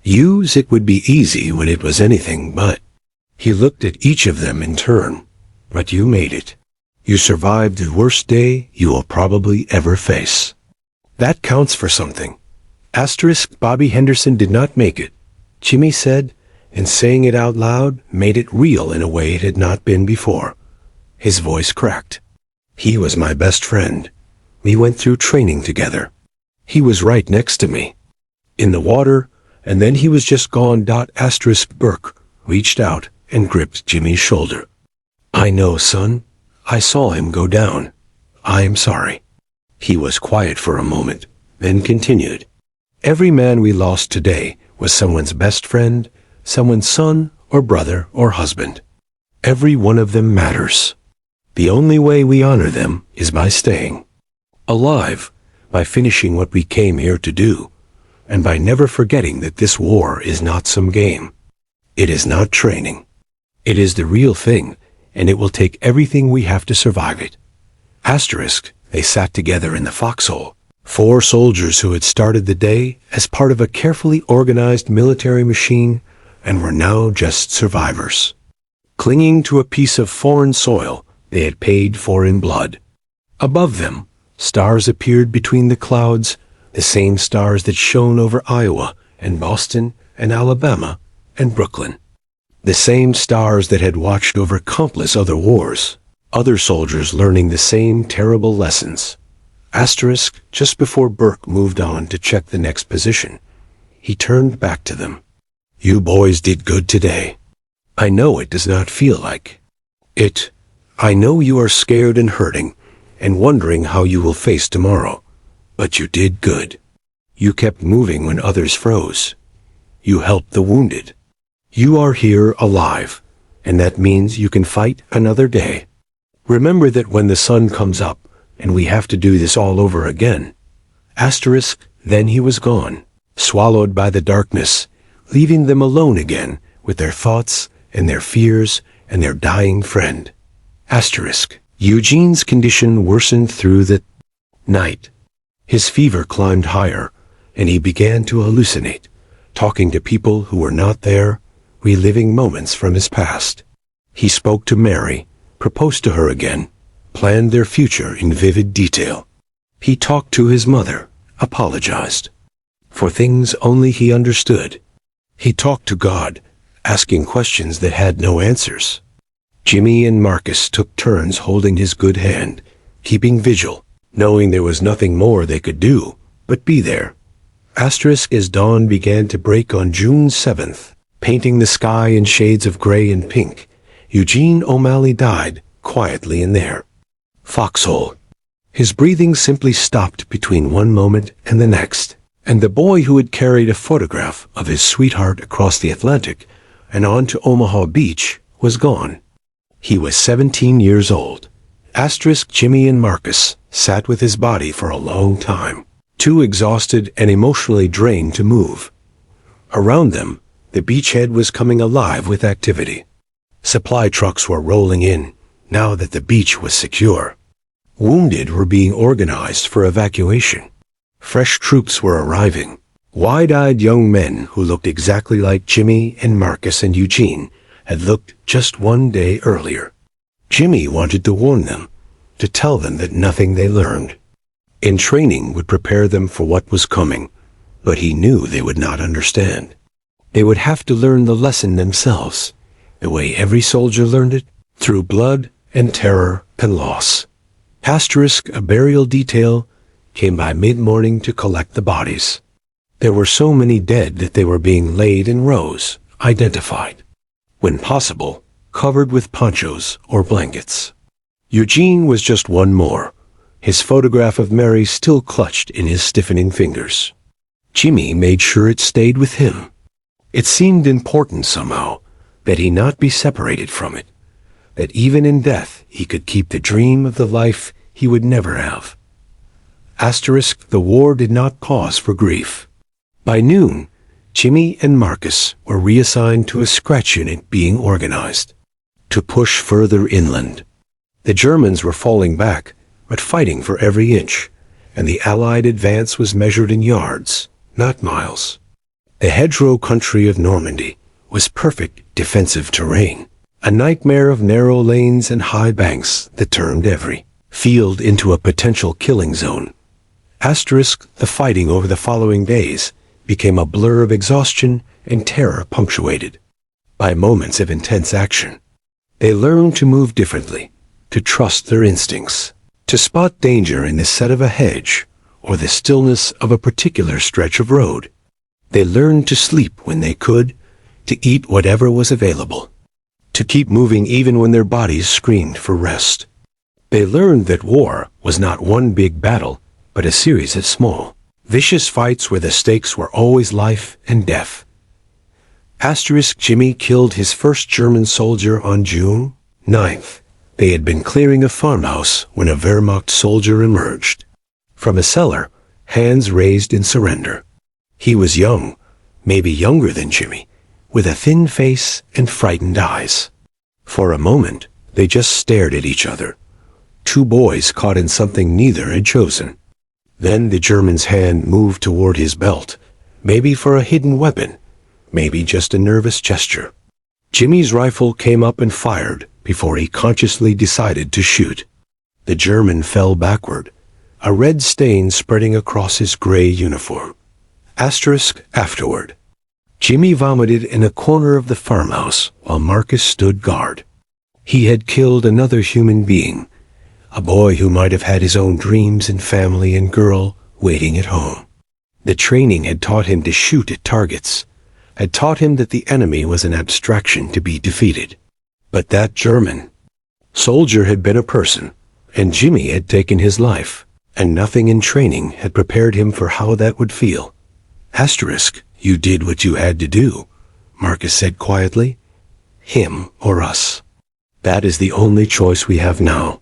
It would be easy when it was anything but. He looked at each of them in turn. But you made it. You survived the worst day you will probably ever face. That counts for something. Bobby Henderson did not make it, Jimmy said, and saying it out loud made it real in a way it had not been before. His voice cracked. He was my best friend. We went through training together. He was right next to me. In the water, and then he was just gone. Burke reached out and gripped Jimmy's shoulder. I know, son. I saw him go down. I am sorry. He was quiet for a moment, then continued. Every man we lost today was someone's best friend, someone's son or brother or husband. Every one of them matters. The only way we honor them is by staying alive, by finishing what we came here to do, and by never forgetting that this war is not some game. It is not training. It is the real thing, and it will take everything we have to survive it. They sat together in the foxhole, 4 soldiers who had started the day as part of a carefully organized military machine and were now just survivors, clinging to a piece of foreign soil they had paid for in blood. Above them, stars appeared between the clouds, the same stars that shone over Iowa and Boston and Alabama and Brooklyn. The same stars that had watched over countless other wars, other soldiers learning the same terrible lessons. Just before Burke moved on to check the next position, he turned back to them. You boys did good today. I know it does not feel like it. I know you are scared and hurting and wondering how you will face tomorrow. But you did good. You kept moving when others froze. You helped the wounded. You are here alive, and that means you can fight another day. Remember that when the sun comes up, and we have to do this all over again. Then he was gone, swallowed by the darkness, leaving them alone again with their thoughts and their fears and their dying friend. Eugene's condition worsened through the night. His fever climbed higher, and he began to hallucinate, talking to people who were not there, reliving moments from his past. He spoke to Mary, proposed to her again, planned their future in vivid detail. He talked to his mother, apologized, for things only he understood. He talked to God, asking questions that had no answers. Jimmy and Marcus took turns holding his good hand, keeping vigil, knowing there was nothing more they could do but be there. As dawn began to break on June 7th, painting the sky in shades of gray and pink, Eugene O'Malley died quietly in there. Foxhole. His breathing simply stopped between one moment and the next, and the boy who had carried a photograph of his sweetheart across the Atlantic and on to Omaha Beach was gone. He was 17 years old. Jimmy and Marcus sat with his body for a long time, too exhausted and emotionally drained to move. Around them, the beachhead was coming alive with activity. Supply trucks were rolling in, now that the beach was secure. Wounded were being organized for evacuation. Fresh troops were arriving. Wide-eyed young men who looked exactly like Jimmy and Marcus and Eugene had looked just one day earlier. Jimmy wanted to warn them, to tell them that nothing they learned in training would prepare them for what was coming, but he knew they would not understand. They would have to learn the lesson themselves, the way every soldier learned it, through blood and terror and loss. A burial detail came by mid-morning to collect the bodies. There were so many dead that they were being laid in rows, identified, when possible, covered with ponchos or blankets. Eugene was just one more, his photograph of Mary still clutched in his stiffening fingers. Jimmy made sure it stayed with him. It seemed important somehow that he not be separated from it, that even in death he could keep the dream of the life he would never have. The war did not pause for grief. By noon, Jimmy and Marcus were reassigned to a scratch unit being organized to push further inland. The Germans were falling back, but fighting for every inch, and the Allied advance was measured in yards, not miles. The hedgerow country of Normandy was perfect defensive terrain, a nightmare of narrow lanes and high banks that turned every field into a potential killing zone. The fighting over the following days became a blur of exhaustion and terror punctuated by moments of intense action. They learned to move differently, to trust their instincts, to spot danger in the set of a hedge or the stillness of a particular stretch of road. They learned to sleep when they could, to eat whatever was available, to keep moving even when their bodies screamed for rest. They learned that war was not one big battle, but a series of small, vicious fights where the stakes were always life and death. Jimmy killed his first German soldier on June 9th. They had been clearing a farmhouse when a Wehrmacht soldier emerged from a cellar, hands raised in surrender. He was young, maybe younger than Jimmy, with a thin face and frightened eyes. For a moment, they just stared at each other, two boys caught in something neither had chosen. Then the German's hand moved toward his belt, maybe for a hidden weapon, maybe just a nervous gesture. Jimmy's rifle came up and fired before he consciously decided to shoot. The German fell backward, a red stain spreading across his gray uniform. Afterward, Jimmy vomited in a corner of the farmhouse while Marcus stood guard. He had killed another human being, a boy who might have had his own dreams and family and girl waiting at home. The training had taught him to shoot at targets, had taught him that the enemy was an abstraction to be defeated. But that German soldier had been a person, and Jimmy had taken his life, and nothing in training had prepared him for how that would feel. You did what you had to do, Marcus said quietly. Him or us. That is the only choice we have now.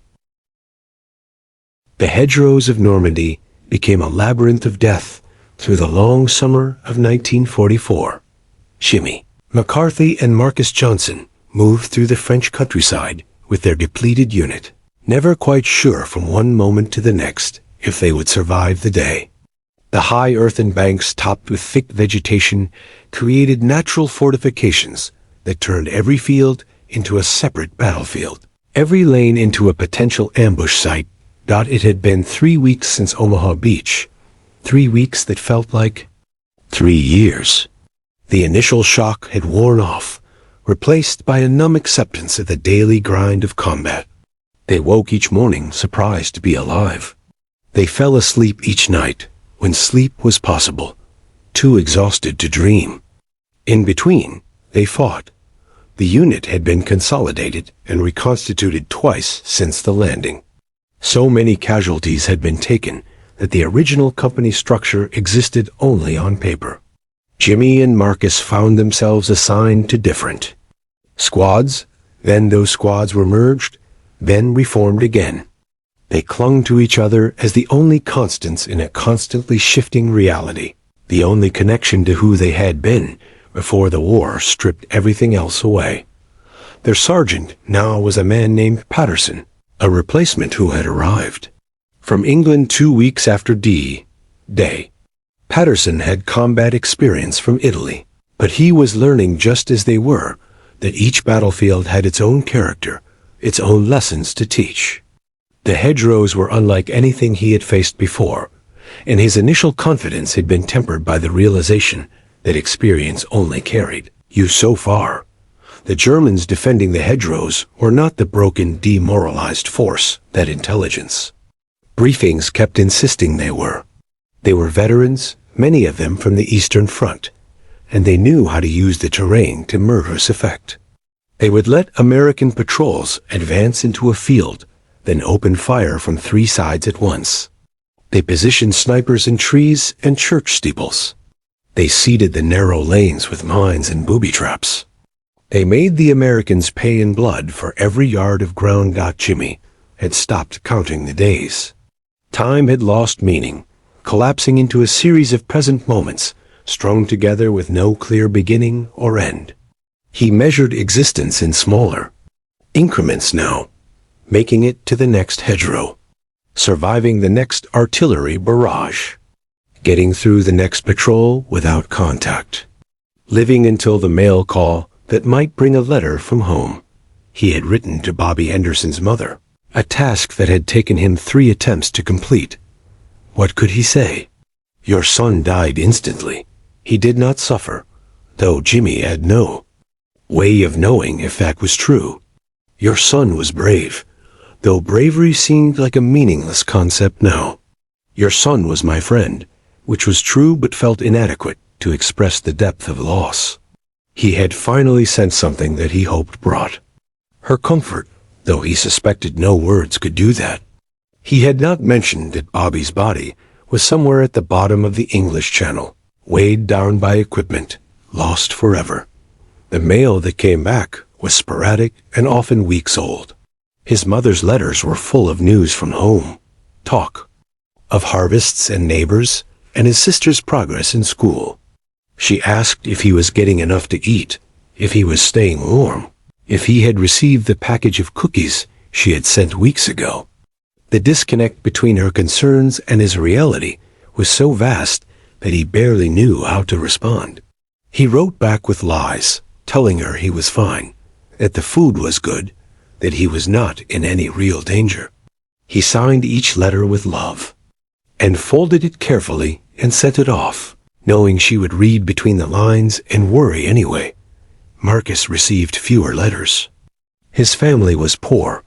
The hedgerows of Normandy became a labyrinth of death through the long summer of 1944. Jimmy McCarthy and Marcus Johnson moved through the French countryside with their depleted unit, never quite sure from one moment to the next if they would survive the day. The high earthen banks topped with thick vegetation created natural fortifications that turned every field into a separate battlefield, every lane into a potential ambush site. It had been 3 weeks since Omaha Beach, 3 weeks that felt like 3 years. The initial shock had worn off, replaced by a numb acceptance of the daily grind of combat. They woke each morning surprised to be alive. They fell asleep each night, when sleep was possible, too exhausted to dream. In between, they fought. The unit had been consolidated and reconstituted twice since the landing. So many casualties had been taken that the original company structure existed only on paper. Jimmy and Marcus found themselves assigned to different squads, then those squads were merged, then reformed again. They clung to each other as the only constants in a constantly shifting reality, the only connection to who they had been before the war stripped everything else away. Their sergeant now was a man named Patterson, a replacement who had arrived from England 2 weeks after D-Day. Patterson had combat experience from Italy, but he was learning just as they were that each battlefield had its own character, its own lessons to teach. The hedgerows were unlike anything he had faced before, and his initial confidence had been tempered by the realization that experience only carried you so far. The Germans defending the hedgerows were not the broken, demoralized force that intelligence briefings kept insisting they were. They were veterans, many of them from the Eastern Front, and they knew how to use the terrain to murderous effect. They would let American patrols advance into a field, then open fire from 3 sides at once. They positioned snipers in trees and church steeples. They seeded the narrow lanes with mines and booby traps. They made the Americans pay in blood for every yard of ground. Jimmy had stopped counting the days. Time had lost meaning, collapsing into a series of present moments, strung together with no clear beginning or end. He measured existence in smaller increments now, making it to the next hedgerow, surviving the next artillery barrage, getting through the next patrol without contact, living until the mail call that might bring a letter from home. He had written to Bobby Henderson's mother, a task that had taken him 3 attempts to complete. What could he say? Your son died instantly. He did not suffer, though Jimmy had no way of knowing if that was true. Your son was brave, though bravery seemed like a meaningless concept now. Your son was my friend, which was true but felt inadequate to express the depth of loss. He had finally sent something that he hoped brought her comfort, though he suspected no words could do that. He had not mentioned that Bobby's body was somewhere at the bottom of the English Channel, weighed down by equipment, lost forever. The mail that came back was sporadic and often weeks old. His mother's letters were full of news from home, talk of harvests and neighbors, and his sister's progress in school. She asked if he was getting enough to eat, if he was staying warm, if he had received the package of cookies she had sent weeks ago. The disconnect between her concerns and his reality was so vast that he barely knew how to respond. He wrote back with lies, telling her he was fine, that the food was good, that he was not in any real danger. He signed each letter with love, and folded it carefully and sent it off, knowing she would read between the lines and worry anyway. Marcus received fewer letters. His family was poor,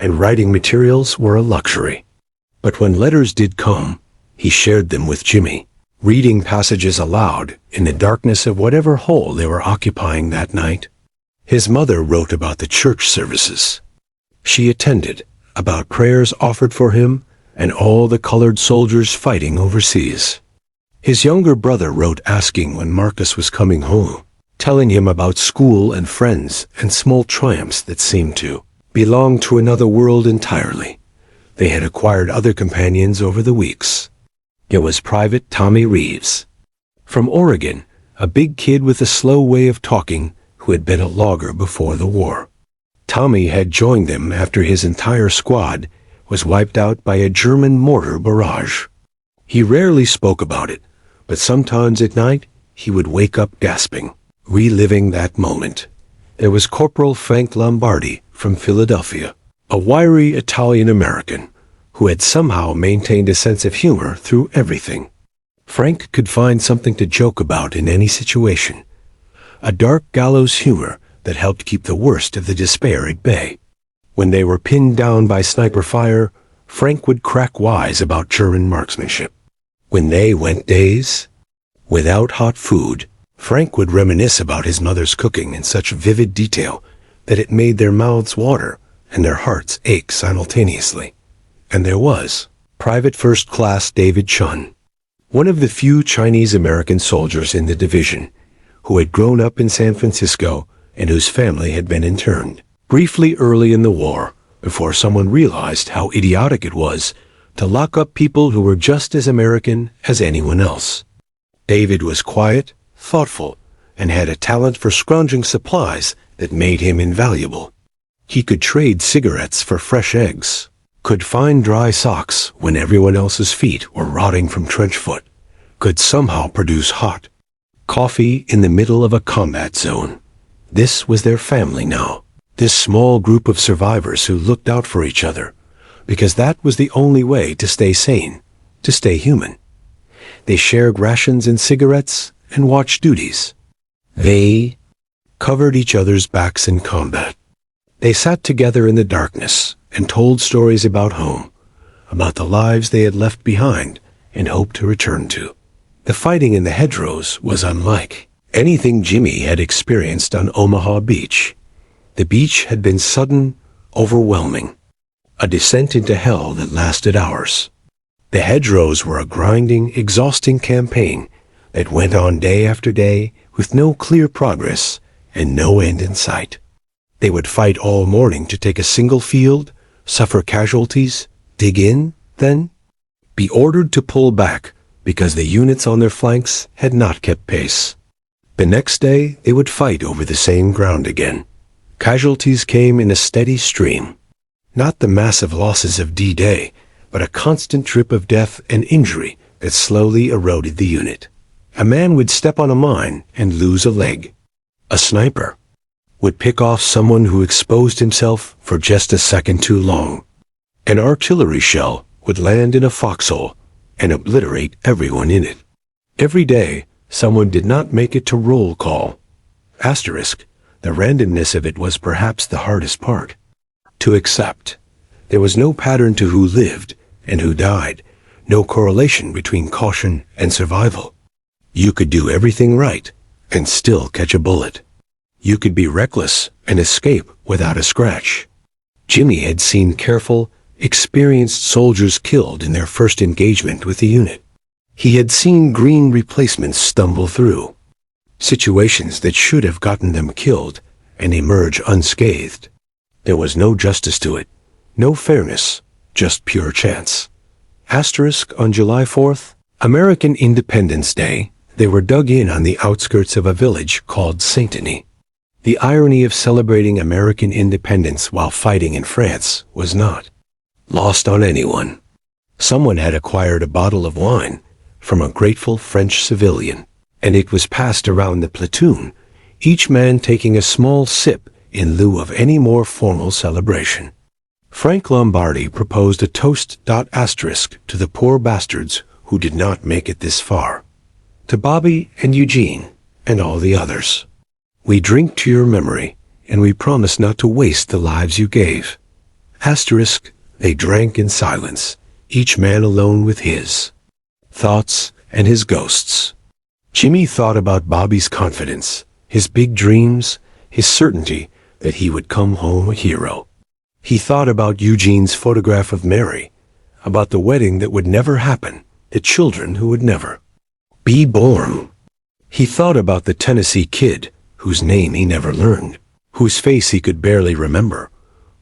and writing materials were a luxury. But when letters did come, he shared them with Jimmy, reading passages aloud in the darkness of whatever hole they were occupying that night. His mother wrote about the church services she attended, about prayers offered for him, and all the colored soldiers fighting overseas. His younger brother wrote asking when Marcus was coming home, telling him about school and friends and small triumphs that seemed to belong to another world entirely. They had acquired other companions over the weeks. It was Private Tommy Reeves, from Oregon, a big kid with a slow way of talking who had been a logger before the war. Tommy had joined them after his entire squad was wiped out by a German mortar barrage. He rarely spoke about it, but sometimes at night he would wake up gasping, reliving that moment. There was Corporal Frank Lombardi from Philadelphia, a wiry Italian-American who had somehow maintained a sense of humor through everything. Frank could find something to joke about in any situation. A dark gallows humor that helped keep the worst of the despair at bay. When they were pinned down by sniper fire, Frank would crack wise about German marksmanship. When they went days without hot food, Frank would reminisce about his mother's cooking in such vivid detail that it made their mouths water and their hearts ache simultaneously. And there was Private First Class David Chun, one of the few Chinese-American soldiers in the division, who had grown up in San Francisco and whose family had been interned briefly early in the war, before someone realized how idiotic it was to lock up people who were just as American as anyone else. David was quiet, thoughtful, and had a talent for scrounging supplies that made him invaluable. He could trade cigarettes for fresh eggs, could find dry socks when everyone else's feet were rotting from trench foot, could somehow produce hot coffee in the middle of a combat zone. This was their family now, this small group of survivors who looked out for each other, because that was the only way to stay sane, to stay human. They shared rations and cigarettes and watch duties. They covered each other's backs in combat. They sat together in the darkness and told stories about home, about the lives they had left behind and hoped to return to. The fighting in the hedgerows was unlike anything Jimmy had experienced on Omaha Beach. The beach had been sudden, overwhelming, a descent into hell that lasted hours. The hedgerows were a grinding, exhausting campaign that went on day after day with no clear progress and no end in sight. They would fight all morning to take a single field, suffer casualties, dig in, then be ordered to pull back because the units on their flanks had not kept pace. The next day they would fight over the same ground again. Casualties came in a steady stream. Not the massive losses of D-Day, but a constant drip of death and injury that slowly eroded the unit. A man would step on a mine and lose a leg. A sniper would pick off someone who exposed himself for just a second too long. An artillery shell would land in a foxhole and obliterate everyone in it. Every day, someone did not make it to roll call. Asterisk, the randomness of it was perhaps the hardest part to accept. There was no pattern to who lived and who died, no correlation between caution and survival. You could do everything right and still catch a bullet. You could be reckless and escape without a scratch. Jimmy had seen careful, experienced soldiers killed in their first engagement with the unit. He had seen green replacements stumble through situations that should have gotten them killed and emerge unscathed. There was no justice to it, no fairness, just pure chance. Asterisk, on July 4th, American Independence Day, they were dug in on the outskirts of a village called Saint-Denis. The irony of celebrating American independence while fighting in France was not lost on anyone. Someone had acquired a bottle of wine from a grateful French civilian, and it was passed around the platoon, each man taking a small sip in lieu of any more formal celebration. Frank Lombardi proposed a toast. Asterisk to the poor bastards who did not make it this far. To Bobby and Eugene and all the others. We drink to your memory, and we promise not to waste the lives you gave. Asterisk, they drank in silence, each man alone with his thoughts and his ghosts. Jimmy thought about Bobby's confidence, his big dreams, his certainty that he would come home a hero. He thought about Eugene's photograph of Mary, about the wedding that would never happen, the children who would never be born. He thought about the Tennessee kid, whose name he never learned, whose face he could barely remember,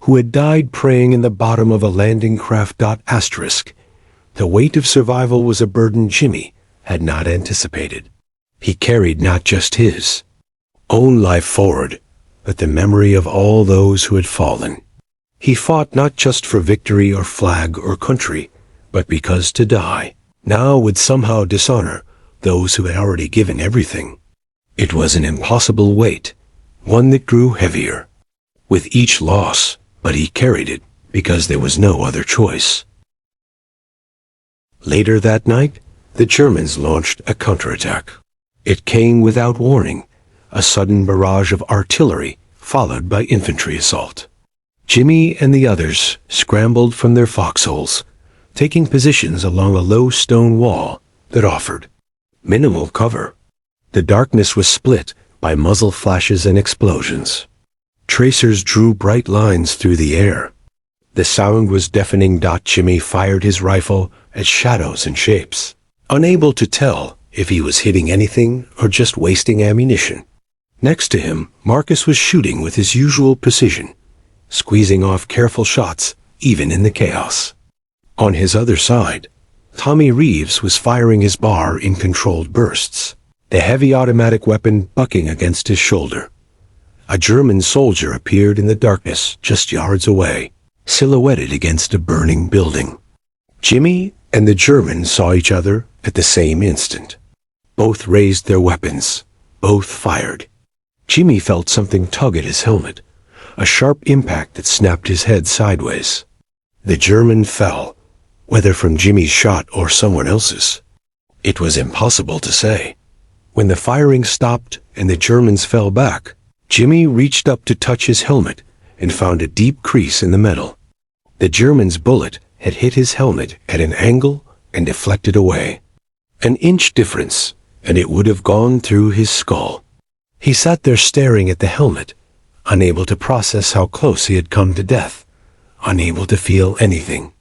who had died praying in the bottom of a landing craft. Asterisk. The weight of survival was a burden Jimmy had not anticipated. He carried not just his own life forward, but the memory of all those who had fallen. He fought not just for victory or flag or country, but because to die now would somehow dishonor those who had already given everything. It was an impossible weight, one that grew heavier with each loss, but he carried it because there was no other choice. Later that night, the Germans launched a counterattack. It came without warning, a sudden barrage of artillery followed by infantry assault. Jimmy and the others scrambled from their foxholes, taking positions along a low stone wall that offered minimal cover. The darkness was split by muzzle flashes and explosions. Tracers drew bright lines through the air. The sound was deafening. Jimmy fired his rifle at shadows and shapes, unable to tell if he was hitting anything or just wasting ammunition. Next to him, Marcus was shooting with his usual precision, squeezing off careful shots even in the chaos. On his other side, Tommy Reeves was firing his bar in controlled bursts, the heavy automatic weapon bucking against his shoulder. A German soldier appeared in the darkness just yards away, silhouetted against a burning building. Jimmy and the German saw each other at the same instant. Both raised their weapons. Both fired. Jimmy felt something tug at his helmet, a sharp impact that snapped his head sideways. The German fell, whether from Jimmy's shot or someone else's. It was impossible to say. When the firing stopped and the Germans fell back, Jimmy reached up to touch his helmet and found a deep crease in the metal. The German's bullet had hit his helmet at an angle and deflected away. An inch difference, and it would have gone through his skull. He sat there staring at the helmet, unable to process how close he had come to death, unable to feel anything.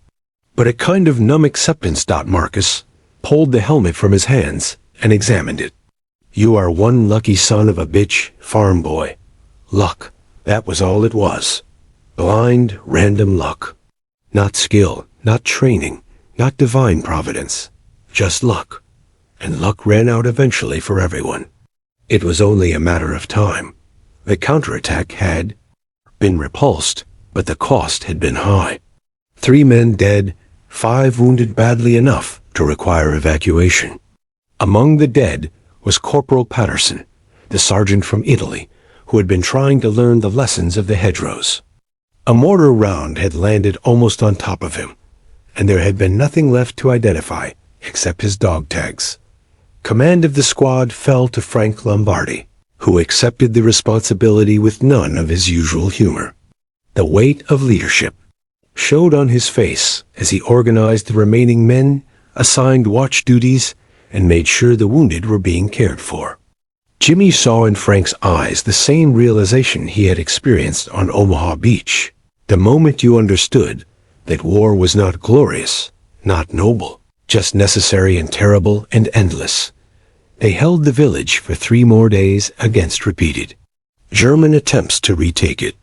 But a kind of numb acceptance. Marcus pulled the helmet from his hands and examined it. "You are one lucky son of a bitch, farm boy. Luck, that was all it was. Blind, random luck. Not skill, not training, not divine providence. Just luck. And luck ran out eventually for everyone. It was only a matter of time. The counterattack had been repulsed, but the cost had been high. 3 men dead, 5 wounded badly enough to require evacuation. Among the dead was Corporal Patterson, the sergeant from Italy, who had been trying to learn the lessons of the hedgerows. A mortar round had landed almost on top of him, and there had been nothing left to identify except his dog tags. Command of the squad fell to Frank Lombardi, who accepted the responsibility with none of his usual humor. The weight of leadership showed on his face as he organized the remaining men, assigned watch duties, and made sure the wounded were being cared for. Jimmy saw in Frank's eyes the same realization he had experienced on Omaha Beach, the moment you understood that war was not glorious, not noble, just necessary and terrible and endless. They held the village for 3 more days against repeated German attempts to retake it.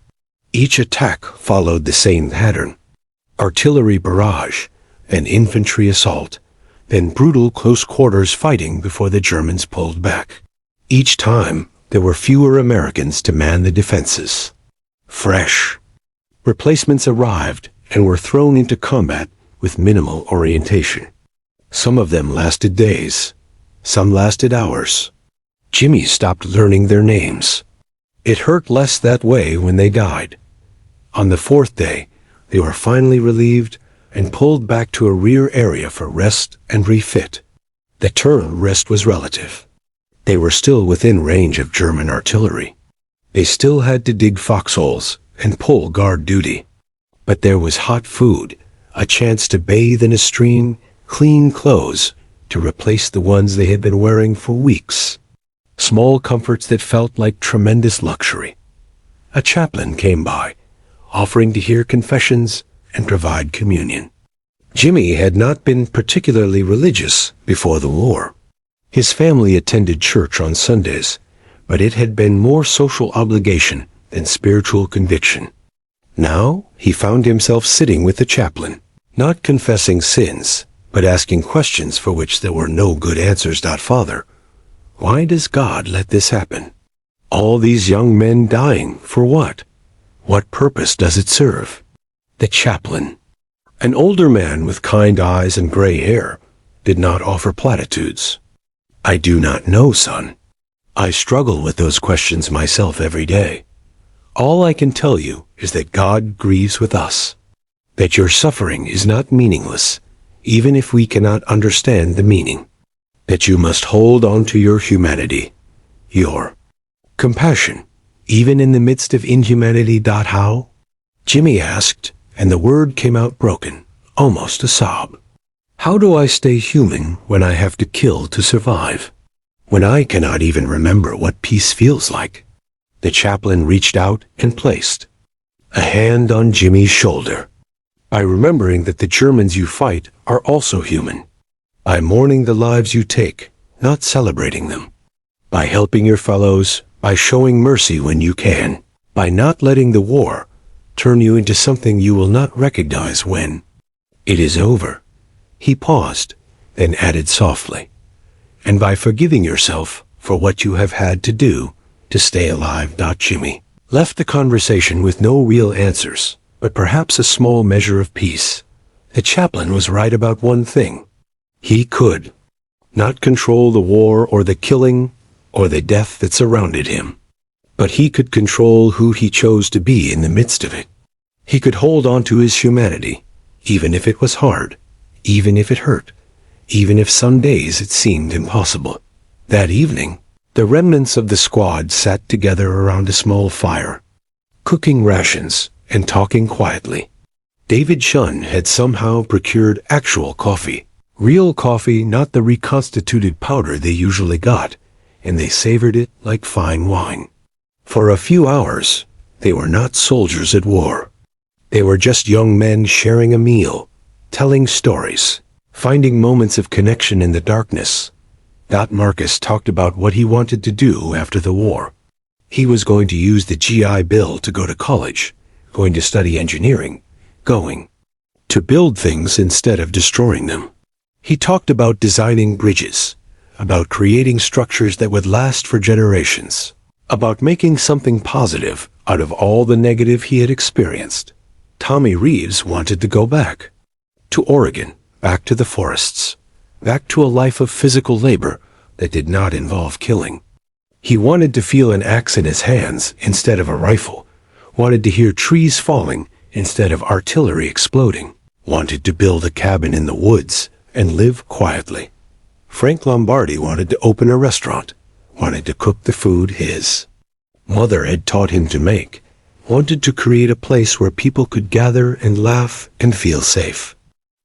Each attack followed the same pattern: artillery barrage, an infantry assault, then brutal close-quarters fighting before the Germans pulled back. Each time, there were fewer Americans to man the defenses. Fresh replacements arrived and were thrown into combat with minimal orientation. Some of them lasted days. Some lasted hours. Jimmy stopped learning their names. It hurt less that way when they died. On the 4th day, they were finally relieved and pulled back to a rear area for rest and refit. The term rest was relative. They were still within range of German artillery. They still had to dig foxholes and pull guard duty. But there was hot food, a chance to bathe in a stream, clean clothes to replace the ones they had been wearing for weeks. Small comforts that felt like tremendous luxury. A chaplain came by, offering to hear confessions and provide communion. Jimmy had not been particularly religious before the war. His family attended church on Sundays, but it had been more social obligation than spiritual conviction. Now he found himself sitting with the chaplain, not confessing sins, but asking questions for which there were no good answers. Father, why does God let this happen? All these young men dying, for what? What purpose does it serve? The chaplain, an older man with kind eyes and gray hair, did not offer platitudes. I do not know, son. I struggle with those questions myself every day. All I can tell you is that God grieves with us, that your suffering is not meaningless, even if we cannot understand the meaning. that you must hold on to your humanity, your compassion, even in the midst of inhumanity. How? Jimmy asked, and the word came out broken, almost a sob. How do I stay human when I have to kill to survive? When I cannot even remember what peace feels like? The chaplain reached out and placed a hand on Jimmy's shoulder. By remembering that the Germans you fight are also human. By mourning the lives you take, not celebrating them. By helping your fellows, by showing mercy when you can. By not letting the war turn you into something you will not recognize when it is over. He paused, then added softly, and by forgiving yourself for what you have had to do to stay alive. Jimmy left the conversation with no real answers, but perhaps a small measure of peace. The chaplain was right about one thing. He could not control the war or the killing or the death that surrounded him, but he could control who he chose to be in the midst of it. He could hold on to his humanity, even if it was hard, even if it hurt, even if some days it seemed impossible. That evening, the remnants of the squad sat together around a small fire, cooking rations and talking quietly. David Shun had somehow procured actual coffee. Real coffee, not the reconstituted powder they usually got, and they savored it like fine wine. For a few hours, they were not soldiers at war. They were just young men sharing a meal, telling stories, finding moments of connection in the darkness. Marcus talked about what he wanted to do after the war. He was going to use the GI Bill to go to college, going to study engineering, going to build things instead of destroying them. He talked about designing bridges, about creating structures that would last for generations, about making something positive out of all the negative he had experienced. Tommy Reeves wanted to go back to Oregon, back to the forests, back to a life of physical labor that did not involve killing. He wanted to feel an axe in his hands instead of a rifle, wanted to hear trees falling instead of artillery exploding, wanted to build a cabin in the woods and live quietly. Frank Lombardi wanted to open a restaurant, wanted to cook the food his mother had taught him to make, wanted to create a place where people could gather and laugh and feel safe.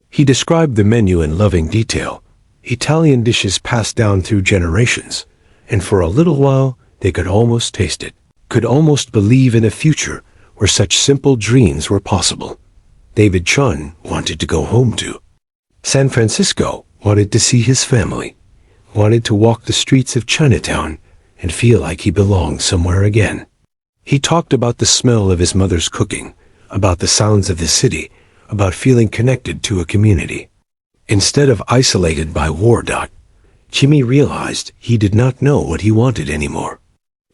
He described the menu in loving detail, Italian dishes passed down through generations, and for a little while they could almost taste it, could almost believe in a future where such simple dreams were possible. David Chun wanted to go home to San Francisco, wanted to see his family, wanted to walk the streets of Chinatown and feel like he belonged somewhere again. He talked about the smell of his mother's cooking, about the sounds of the city, about feeling connected to a community. Instead of isolated by war. Jimmy realized he did not know what he wanted anymore.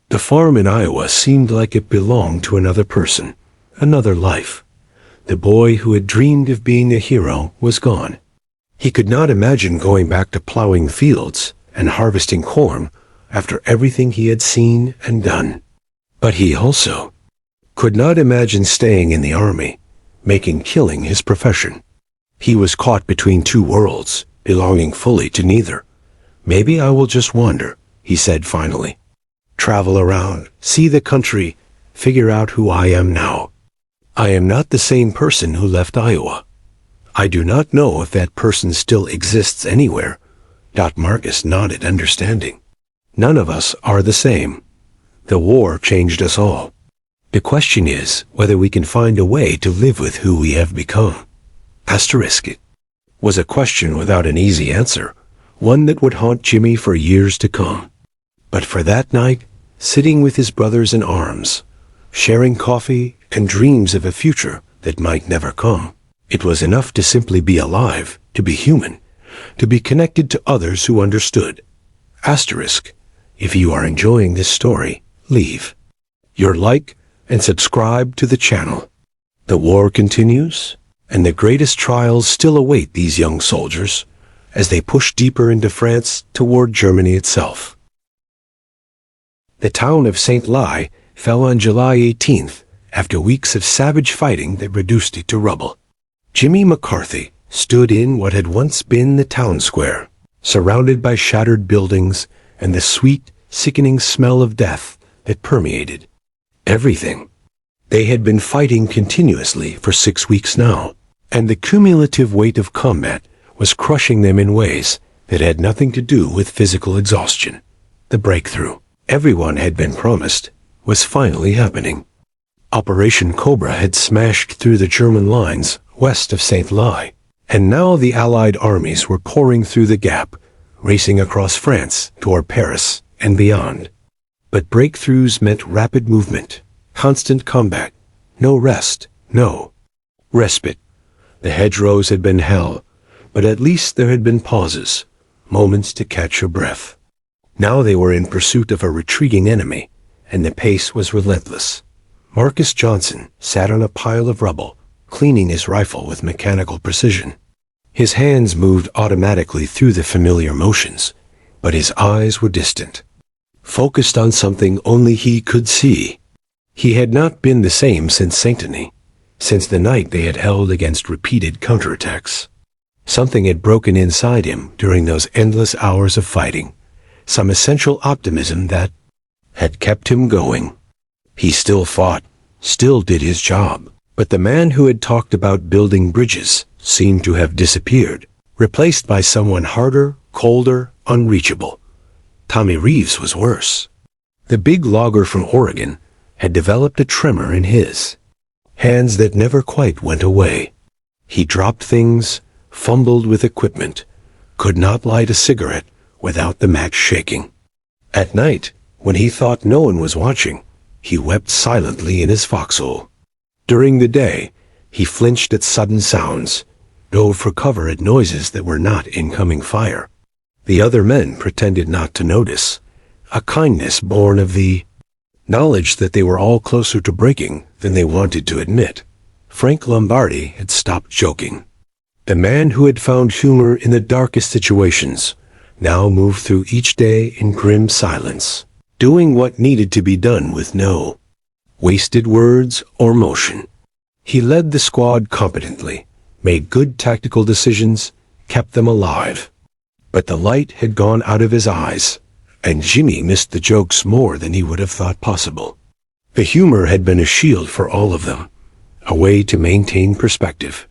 The farm in Iowa seemed like it belonged to another person, another life. The boy who had dreamed of being a hero was gone. He could not imagine going back to plowing fields and harvesting corn after everything he had seen and done. But he also could not imagine staying in the army, making killing his profession. He was caught between two worlds, belonging fully to neither. Maybe I will just wander, he said finally. Travel around, see the country, figure out who I am now. I am not the same person who left Iowa. I do not know if that person still exists anywhere. Marcus nodded, understanding. None of us are the same. The war changed us all. The question is whether we can find a way to live with who we have become. It was a question without an easy answer, one that would haunt Jimmy for years to come. But for that night, sitting with his brothers in arms, sharing coffee and dreams of a future that might never come, it was enough to simply be alive, to be human, to be connected to others who understood. If you are enjoying this story, leave your like and subscribe to the channel. The war continues, and the greatest trials still await these young soldiers as they push deeper into France toward Germany itself. The town of St. Lai fell on July 18th after weeks of savage fighting that reduced it to rubble. Jimmy McCarthy stood in what had once been the town square, surrounded by shattered buildings and the sweet, sickening smell of death that permeated everything. They had been fighting continuously for 6 weeks now, and the cumulative weight of combat was crushing them in ways that had nothing to do with physical exhaustion. The breakthrough everyone had been promised was finally happening. Operation Cobra had smashed through the German lines west of St. Lai, and now the Allied armies were pouring through the gap, racing across France toward Paris and beyond. But breakthroughs meant rapid movement, constant combat, no rest, no respite. The hedgerows had been hell, but at least there had been pauses, moments to catch your breath. Now they were in pursuit of a retreating enemy, and the pace was relentless. Marcus Johnson sat on a pile of rubble, cleaning his rifle with mechanical precision. His hands moved automatically through the familiar motions, but his eyes were distant, focused on something only he could see. He had not been the same since Saint-Denis, since the night they had held against repeated counterattacks. Something had broken inside him during those endless hours of fighting, some essential optimism that had kept him going. He still fought, still did his job, but the man who had talked about building bridges seemed to have disappeared, replaced by someone harder, colder, unreachable. Tommy Reeves was worse. The big logger from Oregon had developed a tremor in his hands that never quite went away. He dropped things, fumbled with equipment, could not light a cigarette without the match shaking. At night, when he thought no one was watching, he wept silently in his foxhole. During the day, he flinched at sudden sounds, dove for cover at noises that were not incoming fire. The other men pretended not to notice, a kindness born of the knowledge that they were all closer to breaking than they wanted to admit. Frank Lombardi had stopped joking. The man who had found humor in the darkest situations now moved through each day in grim silence, doing what needed to be done with no wasted words or motion. He led the squad competently, made good tactical decisions, kept them alive. But the light had gone out of his eyes, and Jimmy missed the jokes more than he would have thought possible. The humor had been a shield for all of them, a way to maintain perspective.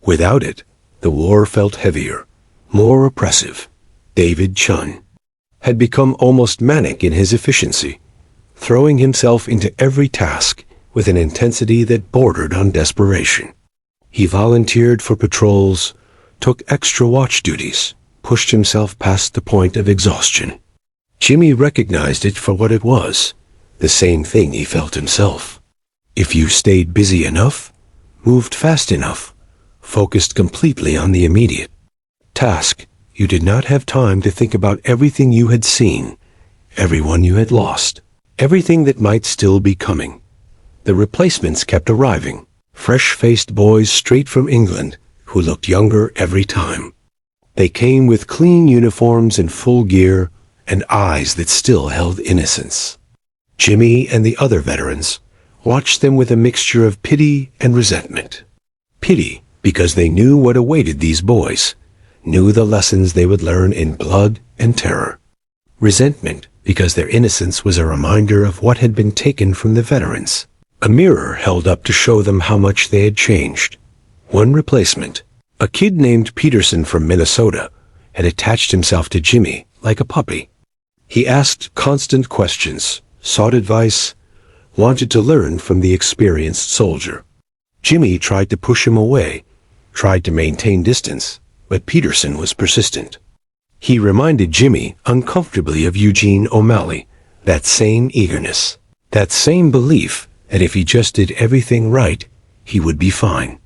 Without it, the war felt heavier, more oppressive. David Chun had become almost manic in his efficiency, throwing himself into every task with an intensity that bordered on desperation. He volunteered for patrols, took extra watch duties, pushed himself past the point of exhaustion. Jimmy recognized it for what it was, the same thing he felt himself. If you stayed busy enough, moved fast enough, focused completely on the immediate task, you did not have time to think about everything you had seen, everyone you had lost, everything that might still be coming. The replacements kept arriving, fresh-faced boys straight from England who looked younger every time. They came with clean uniforms and full gear and eyes that still held innocence. Jimmy and the other veterans watched them with a mixture of pity and resentment. Pity because they knew what awaited these boys, knew the lessons they would learn in blood and terror. Resentment because their innocence was a reminder of what had been taken from the veterans. A mirror held up to show them how much they had changed. One replacement, a kid named Peterson from Minnesota, had attached himself to Jimmy like a puppy. He asked constant questions, sought advice, wanted to learn from the experienced soldier. Jimmy tried to push him away, tried to maintain distance, but Peterson was persistent. He reminded Jimmy uncomfortably of Eugene O'Malley, that same eagerness, that same belief that if he just did everything right, he would be fine.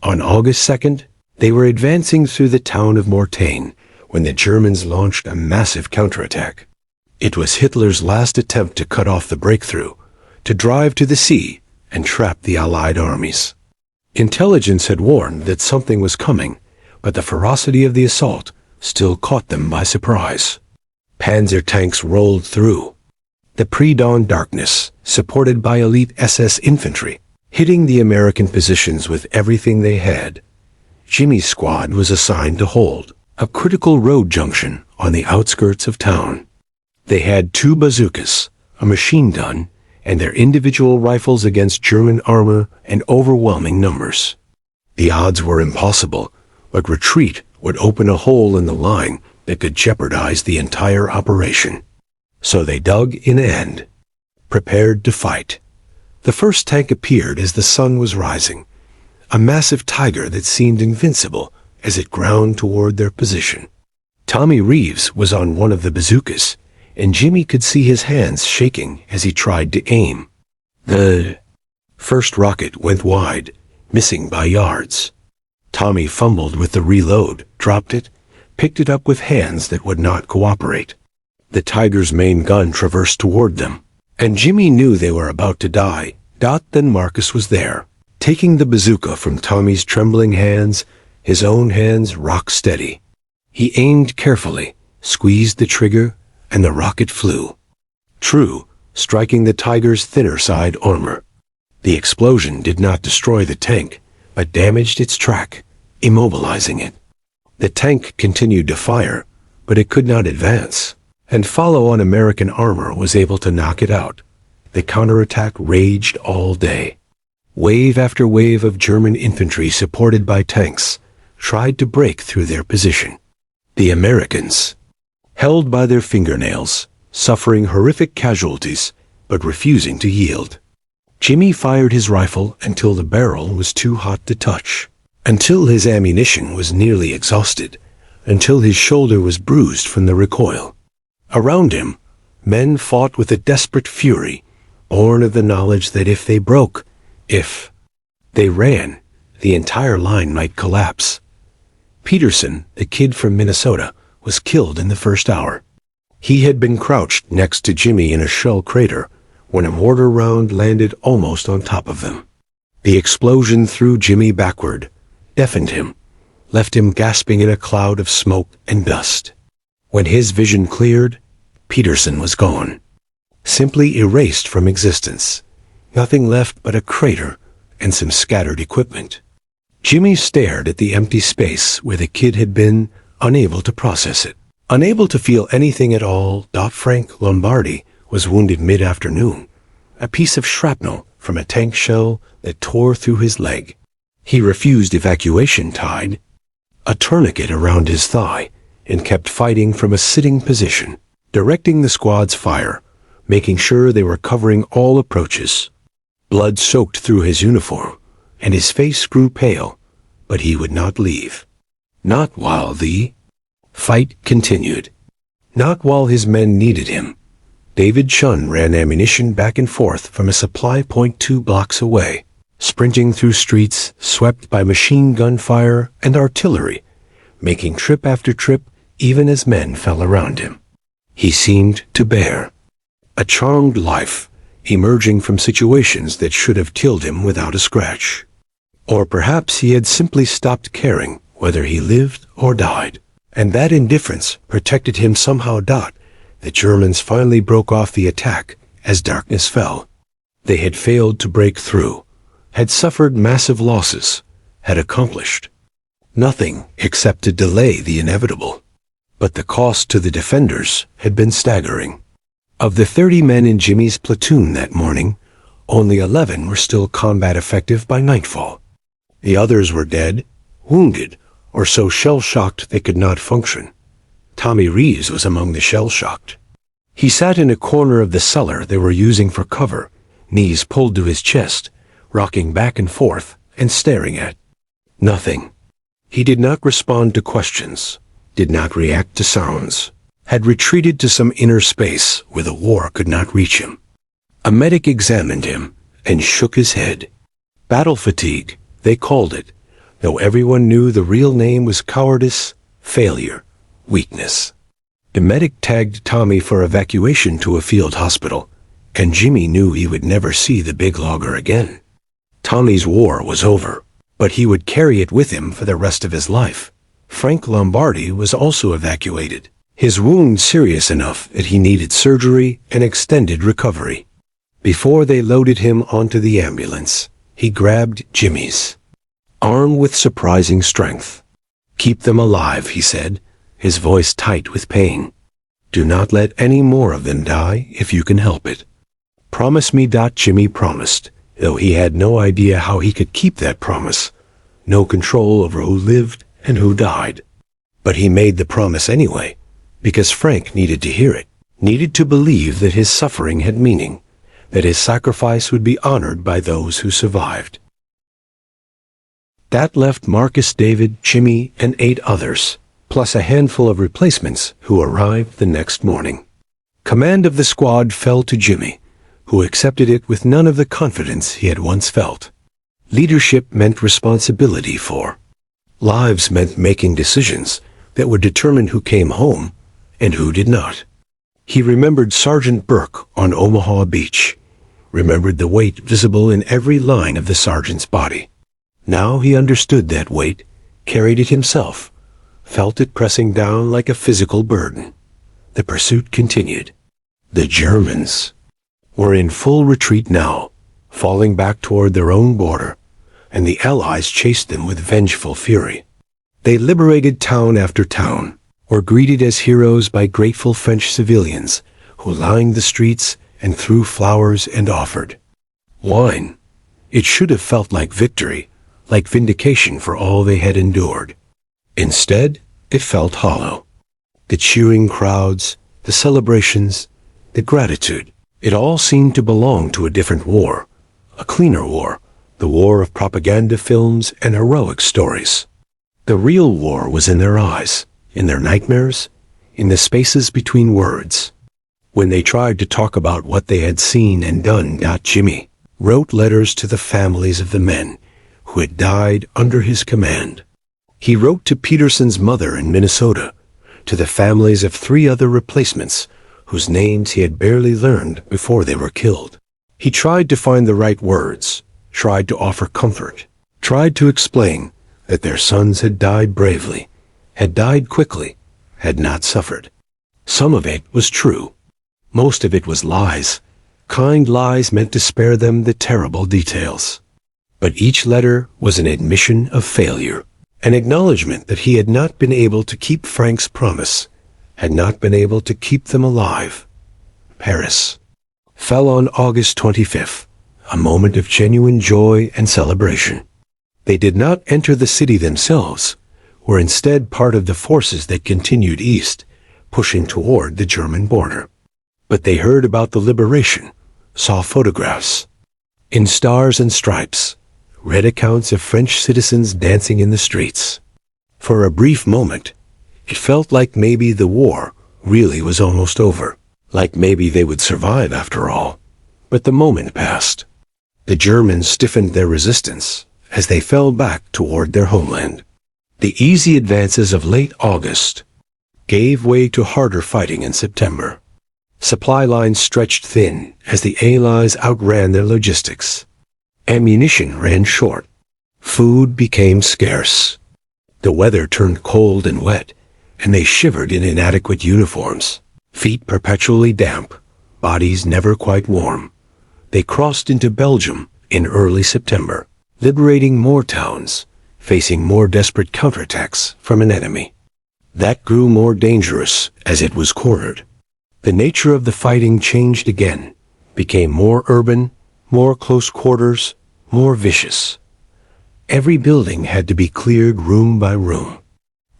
On August 2nd, they were advancing through the town of Mortain when the Germans launched a massive counterattack. It was Hitler's last attempt to cut off the breakthrough, to drive to the sea and trap the Allied armies. Intelligence had warned that something was coming, but the ferocity of the assault still caught them by surprise. Panzer tanks rolled through. The pre-dawn darkness, supported by elite SS infantry, hitting the American positions with everything they had. Jimmy's squad was assigned to hold a critical road junction on the outskirts of town. They had 2 bazookas, a machine gun, and their individual rifles against German armor in overwhelming numbers. The odds were impossible, but retreat would open a hole in the line that could jeopardize the entire operation. So they dug in and prepared to fight. The first tank appeared as the sun was rising, a massive tiger that seemed invincible as it ground toward their position. Tommy Reeves was on one of the bazookas, and Jimmy could see his hands shaking as he tried to aim. The first rocket went wide, missing by yards. Tommy fumbled with the reload, dropped it, picked it up with hands that would not cooperate. The tiger's main gun traversed toward them, and Jimmy knew they were about to die. Then Marcus was there, taking the bazooka from Tommy's trembling hands, his own hands rock steady. He aimed carefully, squeezed the trigger, and the rocket flew. True, striking the tiger's thinner side armor. The explosion did not destroy the tank, but damaged its track, immobilizing it. The tank continued to fire, but it could not advance, and follow-on American armor was able to knock it out. The counterattack raged all day. Wave after wave of German infantry supported by tanks tried to break through their position. The Americans, held by their fingernails, suffering horrific casualties, but refusing to yield. Jimmy fired his rifle until the barrel was too hot to touch, until his ammunition was nearly exhausted, until his shoulder was bruised from the recoil. Around him, men fought with a desperate fury, born of the knowledge that if they broke, if they ran, the entire line might collapse. Peterson, the kid from Minnesota, was killed in the first hour. He had been crouched next to Jimmy in a shell crater when a mortar round landed almost on top of them. The explosion threw Jimmy backward, deafened him, left him gasping in a cloud of smoke and dust. When his vision cleared, Peterson was gone, simply erased from existence. Nothing left but a crater and some scattered equipment. Jimmy stared at the empty space where the kid had been, unable to process it. Unable to feel anything at all, Frank Lombardi was wounded mid-afternoon, a piece of shrapnel from a tank shell that tore through his leg. He refused evacuation tied a tourniquet around his thigh and kept fighting from a sitting position, directing the squad's fire, making sure they were covering all approaches. Blood soaked through his uniform, and his face grew pale, but he would not leave. Not while the fight continued. Not while his men needed him. David Chun ran ammunition back and forth from a supply point 2 blocks away, sprinting through streets swept by machine gun fire and artillery, making trip after trip even as men fell around him. He seemed to bear a charmed life, emerging from situations that should have killed him without a scratch. Or perhaps he had simply stopped caring whether he lived or died, and that indifference protected him somehow. The Germans finally broke off the attack as darkness fell. They had failed to break through, had suffered massive losses, had accomplished nothing except to delay the inevitable. But the cost to the defenders had been staggering. Of the 30 men in Jimmy's platoon that morning, only 11 were still combat effective by nightfall. The others were dead, wounded, or so shell-shocked they could not function. Tommy Reeves was among the shell-shocked. He sat in a corner of the cellar they were using for cover, knees pulled to his chest, rocking back and forth and staring at nothing. He did not respond to questions, did not react to sounds, had retreated to some inner space where the war could not reach him. A medic examined him and shook his head. Battle fatigue, they called it, though everyone knew the real name was cowardice, failure, weakness. The medic tagged Tommy for evacuation to a field hospital, and Jimmy knew he would never see the big logger again. Tommy's war was over, but he would carry it with him for the rest of his life. Frank Lombardi was also evacuated, his wound serious enough that he needed surgery and extended recovery. Before they loaded him onto the ambulance, he grabbed Jimmy's arm with surprising strength. "Keep them alive," he said. his voice tight with pain. "Do not let any more of them die if you can help it. Promise me." Jimmy promised, though he had no idea how he could keep that promise. No control over who lived and who died. But he made the promise anyway, because Frank needed to hear it, needed to believe that his suffering had meaning, that his sacrifice would be honored by those who survived. That left Marcus, David, Jimmy, and 8 others, plus a handful of replacements who arrived the next morning. Command of the squad fell to Jimmy, who accepted it with none of the confidence he had once felt. Leadership meant responsibility for. Lives meant making decisions that would determine who came home and who did not. He remembered Sergeant Burke on Omaha Beach, remembered the weight visible in every line of the sergeant's body. Now he understood that weight, carried it himself, felt it pressing down like a physical burden. The pursuit continued. The Germans were in full retreat now, falling back toward their own border, and the Allies chased them with vengeful fury. They liberated town after town, were greeted as heroes by grateful French civilians who lined the streets and threw flowers and offered wine. It should have felt like victory, like vindication for all they had endured. Instead, it felt hollow. The cheering crowds, the celebrations, the gratitude, it all seemed to belong to a different war, a cleaner war, the war of propaganda films and heroic stories. The real war was in their eyes, in their nightmares, in the spaces between words. When they tried to talk about what they had seen and done, Jimmy wrote letters to the families of the men who had died under his command. He wrote to Peterson's mother in Minnesota, to the families of 3 other replacements whose names he had barely learned before they were killed. He tried to find the right words, tried to offer comfort, tried to explain that their sons had died bravely, had died quickly, had not suffered. Some of it was true. Most of it was lies, kind lies meant to spare them the terrible details. But each letter was an admission of failure, an acknowledgement that he had not been able to keep Frank's promise, had not been able to keep them alive. Paris fell on August 25th, a moment of genuine joy and celebration. They did not enter the city themselves, were instead part of the forces that continued east, pushing toward the German border. But they heard about the liberation, saw photographs. In stars and stripes, read accounts of French citizens dancing in the streets. For a brief moment, it felt like maybe the war really was almost over, like maybe they would survive after all. But the moment passed. The Germans stiffened their resistance as they fell back toward their homeland. The easy advances of late August gave way to harder fighting in September. Supply lines stretched thin as the Allies outran their logistics. Ammunition ran short. Food became scarce. The weather turned cold and wet, and they shivered in inadequate uniforms, feet perpetually damp, bodies never quite warm. They crossed into Belgium in early September, liberating more towns, facing more desperate counterattacks from an enemy. That grew more dangerous as it was cornered. The nature of the fighting changed again, became more urban, more close quarters, more vicious. Every building had to be cleared room by room.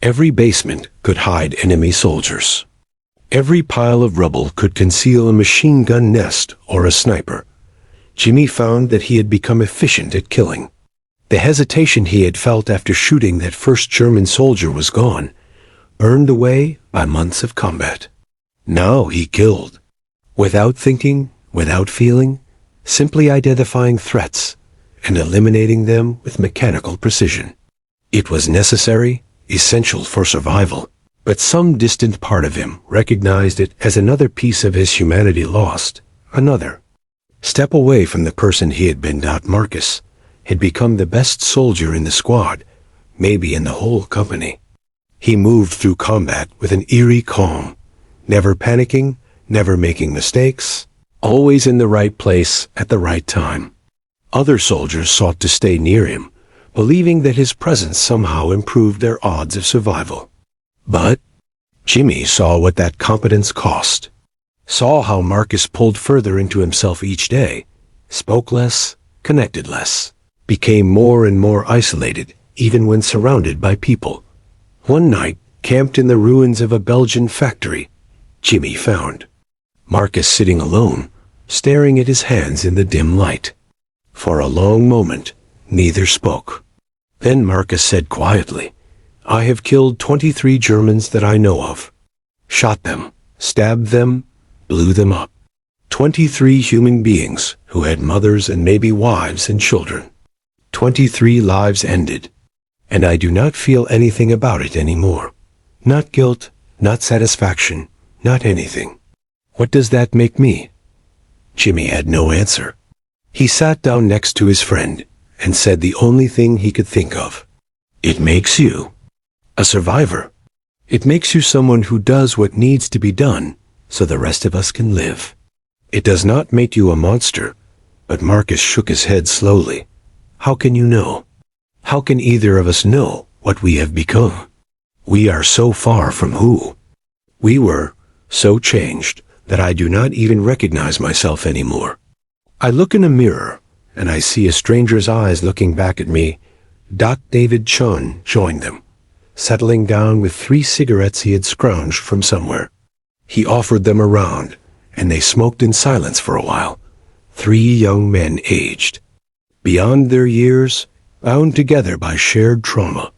Every basement could hide enemy soldiers. Every pile of rubble could conceal a machine gun nest or a sniper. Jimmy found that he had become efficient at killing. The hesitation he had felt after shooting that first German soldier was gone, burned away by months of combat. Now he killed. Without thinking, without feeling, simply identifying threats and eliminating them with mechanical precision. It was necessary, essential for survival, but some distant part of him recognized it as another piece of his humanity lost, another step away from the person he had been. Marcus had become the best soldier in the squad, maybe in the whole company. He moved through combat with an eerie calm, never panicking, never making mistakes, always in the right place at the right time. Other soldiers sought to stay near him, believing that his presence somehow improved their odds of survival. But Jimmy saw what that competence cost. Saw how Marcus pulled further into himself each day, spoke less, connected less, became more and more isolated, even when surrounded by people. One night, camped in the ruins of a Belgian factory, Jimmy found Marcus sitting alone, staring at his hands in the dim light. For a long moment, neither spoke. Then Marcus said quietly, "I have killed 23 Germans that I know of. Shot them, stabbed them, blew them up. 23 human beings who had mothers and maybe wives and children. 23 lives ended. And I do not feel anything about it anymore. Not guilt, not satisfaction, not anything. What does that make me?" Jimmy had no answer. He sat down next to his friend and said the only thing he could think of. "It makes you a survivor. It makes you someone who does what needs to be done so the rest of us can live. It does not make you a monster." But Marcus shook his head slowly. "How can you know? How can either of us know what we have become? We are so far from who we were, so changed that I do not even recognize myself anymore. I look in a mirror, and I see a stranger's eyes looking back at me." David Chun joined them, settling down with 3 cigarettes he had scrounged from somewhere. He offered them a round, and they smoked in silence for a while. 3 young men aged, beyond their years, bound together by shared trauma,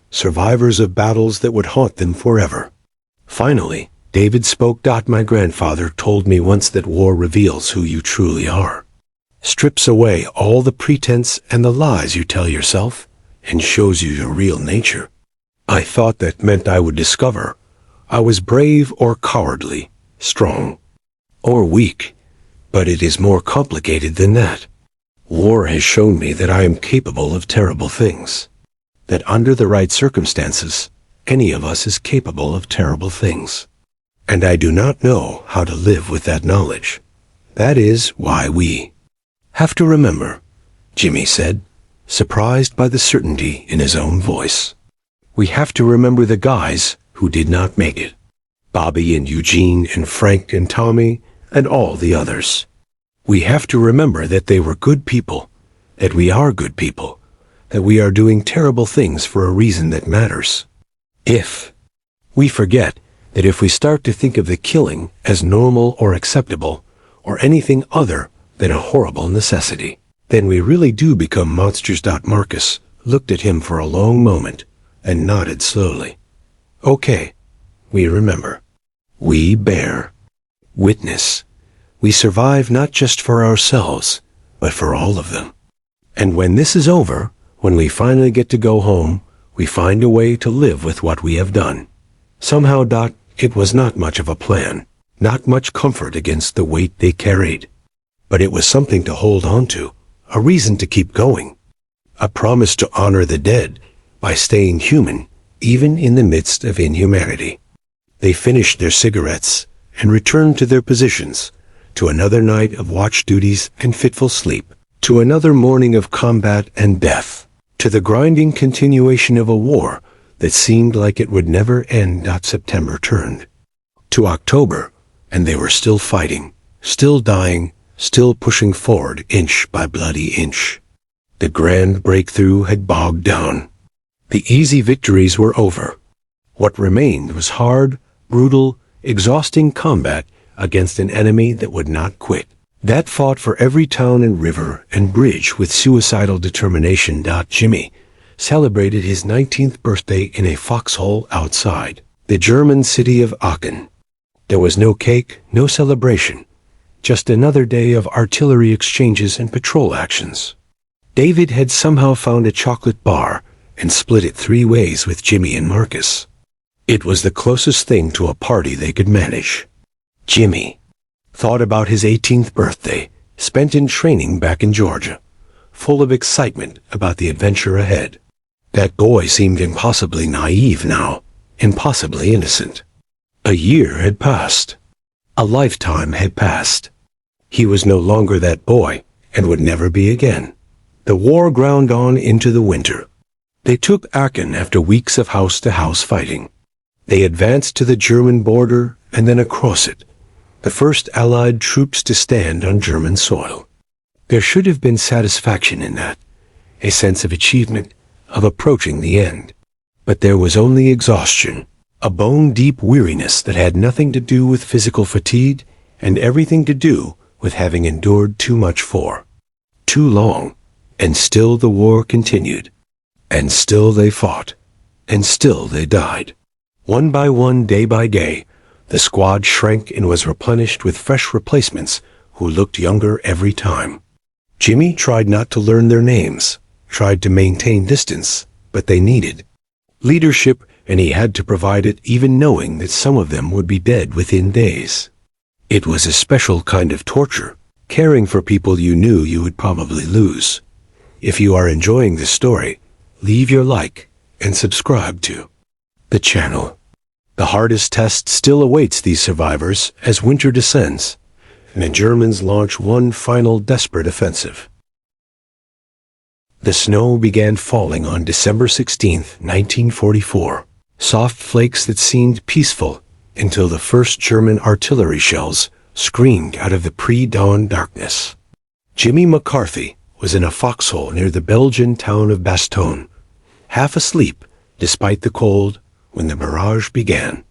survivors of battles that would haunt them forever. Finally, David spoke. "My grandfather told me once that war reveals who you truly are. Strips away all the pretense and the lies you tell yourself, and shows you your real nature. I thought that meant I would discover I was brave or cowardly, strong or weak, but it is more complicated than that. War has shown me that I am capable of terrible things, that under the right circumstances, any of us is capable of terrible things. And I do not know how to live with that knowledge. That is why we have to remember," Jimmy said, surprised by the certainty in his own voice. "We have to remember the guys who did not make it. Bobby and Eugene and Frank and Tommy and all the others. We have to remember that they were good people, that we are good people, that we are doing terrible things for a reason that matters. If we forget that if we start to think of the killing as normal or acceptable, or anything other than a horrible necessity, then we really do become monsters." Marcus looked at him for a long moment and nodded slowly. "Okay, we remember. We bear witness. We survive not just for ourselves, but for all of them. And when this is over, when we finally get to go home, we find a way to live with what we have done. Somehow, it was not much of a plan, not much comfort against the weight they carried. But it was something to hold on to, a reason to keep going, a promise to honor the dead by staying human, even in the midst of inhumanity." They finished their cigarettes and returned to their positions, to another night of watch duties and fitful sleep, to another morning of combat and death, to the grinding continuation of a war that seemed like it would never end. September turned to October, and they were still fighting, still dying, still pushing forward inch by bloody inch. The grand breakthrough had bogged down. The easy victories were over. What remained was hard, brutal, exhausting combat against an enemy that would not quit, that fought for every town and river and bridge with suicidal determination. Jimmy celebrated his 19th birthday in a foxhole outside the German city of Aachen. There was no cake, no celebration, just another day of artillery exchanges and patrol actions. David had somehow found a chocolate bar and split it 3 ways with Jimmy and Marcus. It was the closest thing to a party they could manage. Jimmy thought about his 18th birthday, spent in training back in Georgia, full of excitement about the adventure ahead. That boy seemed impossibly naive now, impossibly innocent. A year had passed. A lifetime had passed. He was no longer that boy, and would never be again. The war ground on into the winter. They took Aachen after weeks of house-to-house fighting. They advanced to the German border and then across it, the first Allied troops to stand on German soil. There should have been satisfaction in that, a sense of achievement, of approaching the end. But there was only exhaustion, a bone-deep weariness that had nothing to do with physical fatigue and everything to do with having endured too much for too long. And still the war continued. And still they fought. And still they died. One by one, day by day, the squad shrank and was replenished with fresh replacements who looked younger every time. Jimmy tried not to learn their names, tried to maintain distance, but they needed leadership, and he had to provide it, even knowing that some of them would be dead within days. It was a special kind of torture, caring for people you knew you would probably lose. If you are enjoying this story, leave your like and subscribe to the channel. The hardest test still awaits these survivors as winter descends, and the Germans launch one final desperate offensive. The snow began falling on December 16, 1944, soft flakes that seemed peaceful until the first German artillery shells screamed out of the pre-dawn darkness. Jimmy McCarthy was in a foxhole near the Belgian town of Bastogne, half asleep despite the cold when the barrage began.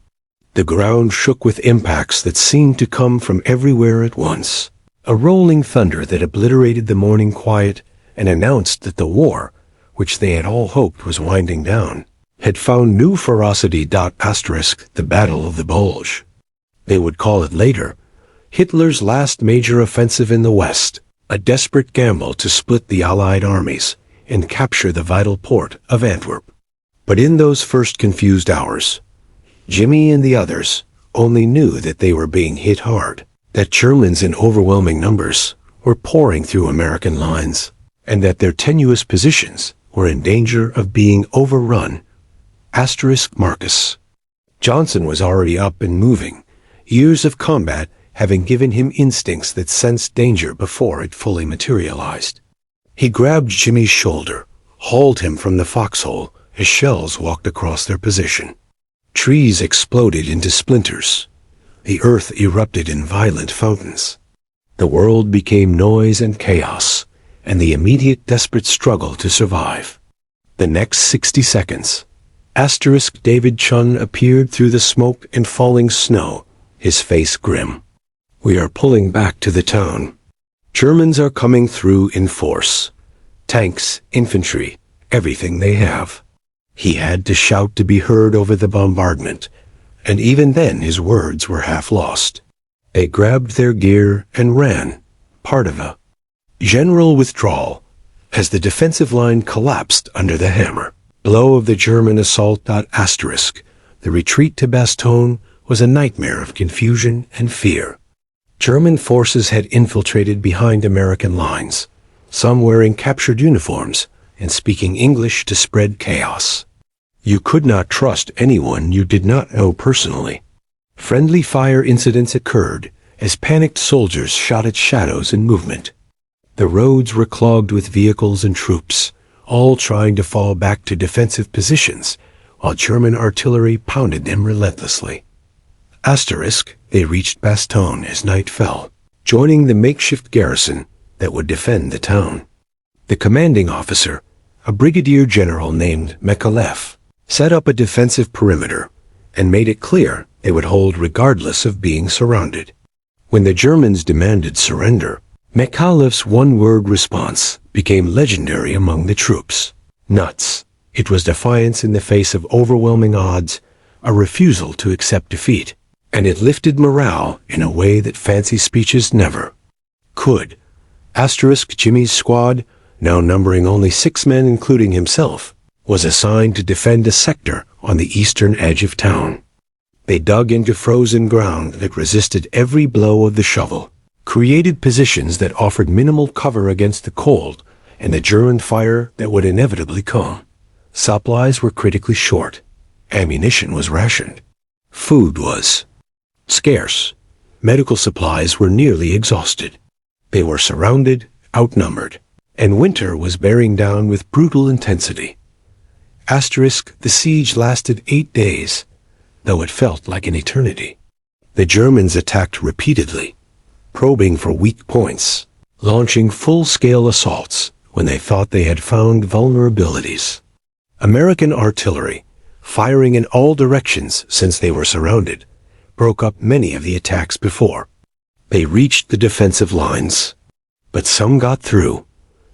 The ground shook with impacts that seemed to come from everywhere at once, a rolling thunder that obliterated the morning quiet and announced that the war, which they had all hoped was winding down, had found new ferocity. The Battle of the Bulge. They would call it later Hitler's last major offensive in the West, a desperate gamble to split the Allied armies and capture the vital port of Antwerp. But in those first confused hours, Jimmy and the others only knew that they were being hit hard, that Germans in overwhelming numbers were pouring through American lines, and that their tenuous positions were in danger of being overrun. Marcus Johnson was already up and moving, years of combat having given him instincts that sensed danger before it fully materialized. He grabbed Jimmy's shoulder, hauled him from the foxhole as shells walked across their position. Trees exploded into splinters. The earth erupted in violent fountains. The world became noise and chaos, and the immediate desperate struggle to survive. The next 60 seconds, David Chun appeared through the smoke and falling snow, his face grim. We are pulling back to the town. Germans are coming through in force. Tanks, infantry, everything they have. He had to shout to be heard over the bombardment, and even then his words were half lost. They grabbed their gear and ran, part of a general withdrawal, as the defensive line collapsed under the hammer blow of the German assault. The retreat to Bastogne was a nightmare of confusion and fear. German forces had infiltrated behind American lines, some wearing captured uniforms and speaking English to spread chaos. You could not trust anyone you did not know personally. Friendly fire incidents occurred as panicked soldiers shot at shadows in movement. The roads were clogged with vehicles and troops, all trying to fall back to defensive positions, while German artillery pounded them relentlessly. They reached Bastogne as night fell, joining the makeshift garrison that would defend the town. The commanding officer, a brigadier general named McAuliffe, set up a defensive perimeter and made it clear they would hold regardless of being surrounded. When the Germans demanded surrender, McAuliffe's one-word response became legendary among the troops. Nuts. It was defiance in the face of overwhelming odds, a refusal to accept defeat, and it lifted morale in a way that fancy speeches never could. Jimmy's squad, now numbering only 6 men including himself, was assigned to defend a sector on the eastern edge of town. They dug into frozen ground that resisted every blow of the shovel, created positions that offered minimal cover against the cold and the German fire that would inevitably come. Supplies were critically short. Ammunition was rationed. Food was scarce. Medical supplies were nearly exhausted. They were surrounded, outnumbered, and winter was bearing down with brutal intensity. The siege lasted 8 days, though it felt like an eternity. The Germans attacked repeatedly, probing for weak points, launching full-scale assaults when they thought they had found vulnerabilities. American artillery, firing in all directions since they were surrounded, broke up many of the attacks before they reached the defensive lines. But some got through,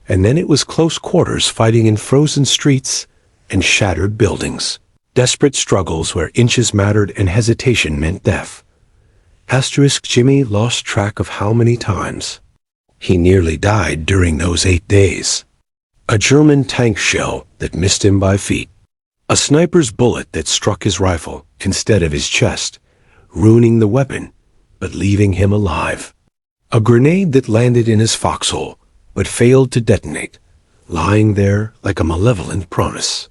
and then it was close quarters fighting in frozen streets and shattered buildings. Desperate struggles where inches mattered and hesitation meant death. Jimmy lost track of how many times he nearly died during those 8 days. A German tank shell that missed him by feet. A sniper's bullet that struck his rifle instead of his chest, ruining the weapon, but leaving him alive. A grenade that landed in his foxhole, but failed to detonate, lying there like a malevolent promise,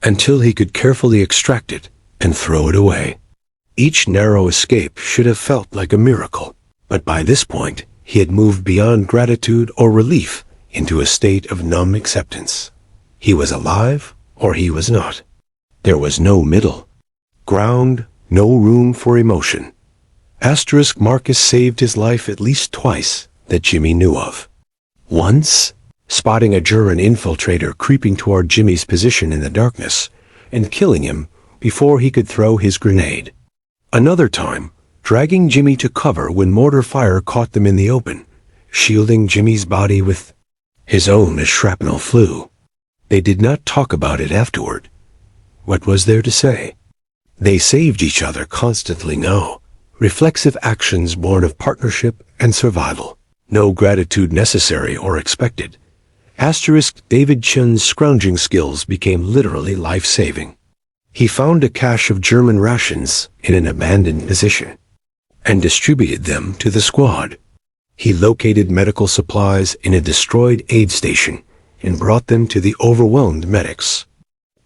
until he could carefully extract it and throw it away. Each narrow escape should have felt like a miracle, but by this point, he had moved beyond gratitude or relief into a state of numb acceptance. He was alive or he was not. There was no middle ground, no room for emotion. Marcus saved his life at least twice that Jimmy knew of. Once, spotting a German infiltrator creeping toward Jimmy's position in the darkness and killing him before he could throw his grenade. Another time, dragging Jimmy to cover when mortar fire caught them in the open, shielding Jimmy's body with his own as shrapnel flew. They did not talk about it afterward. What was there to say? They saved each other constantly now. Reflexive actions born of partnership and survival. No gratitude necessary or expected. David Chun's scrounging skills became literally life-saving. He found a cache of German rations in an abandoned position and distributed them to the squad. He located medical supplies in a destroyed aid station and brought them to the overwhelmed medics.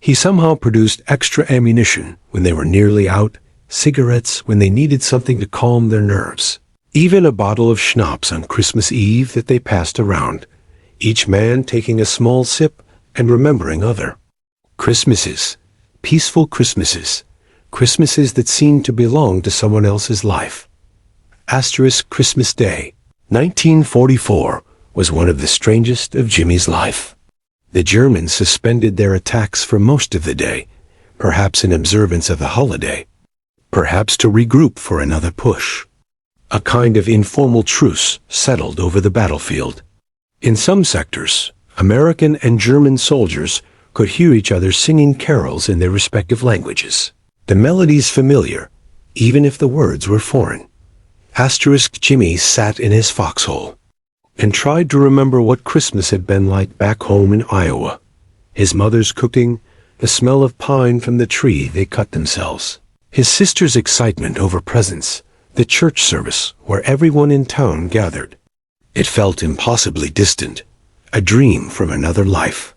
He somehow produced extra ammunition when they were nearly out, cigarettes when they needed something to calm their nerves, even a bottle of schnapps on Christmas Eve that they passed around, each man taking a small sip and remembering other Christmases, peaceful Christmases, Christmases that seemed to belong to someone else's life. Christmas Day, 1944, was one of the strangest of Jimmy's life. The Germans suspended their attacks for most of the day, perhaps in observance of the holiday, perhaps to regroup for another push. A kind of informal truce settled over the battlefield. In some sectors, American and German soldiers could hear each other singing carols in their respective languages. The melodies familiar, even if the words were foreign. Jimmy sat in his foxhole and tried to remember what Christmas had been like back home in Iowa. His mother's cooking, the smell of pine from the tree they cut themselves. His sister's excitement over presents, the church service where everyone in town gathered. It felt impossibly distant, a dream from another life.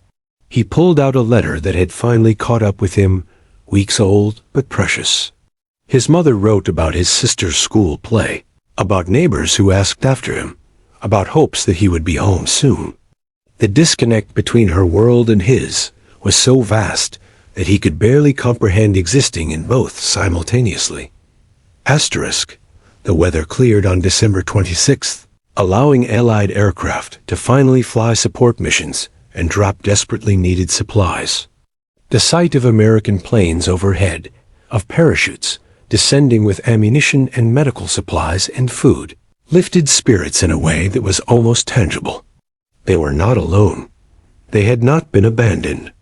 He pulled out a letter that had finally caught up with him, weeks old but precious. His mother wrote about his sister's school play, about neighbors who asked after him, about hopes that he would be home soon. The disconnect between her world and his was so vast that he could barely comprehend existing in both simultaneously. The weather cleared on December 26th, allowing Allied aircraft to finally fly support missions and drop desperately needed supplies. The sight of American planes overhead, of parachutes descending with ammunition and medical supplies and food, lifted spirits in a way that was almost tangible. They were not alone. They had not been abandoned.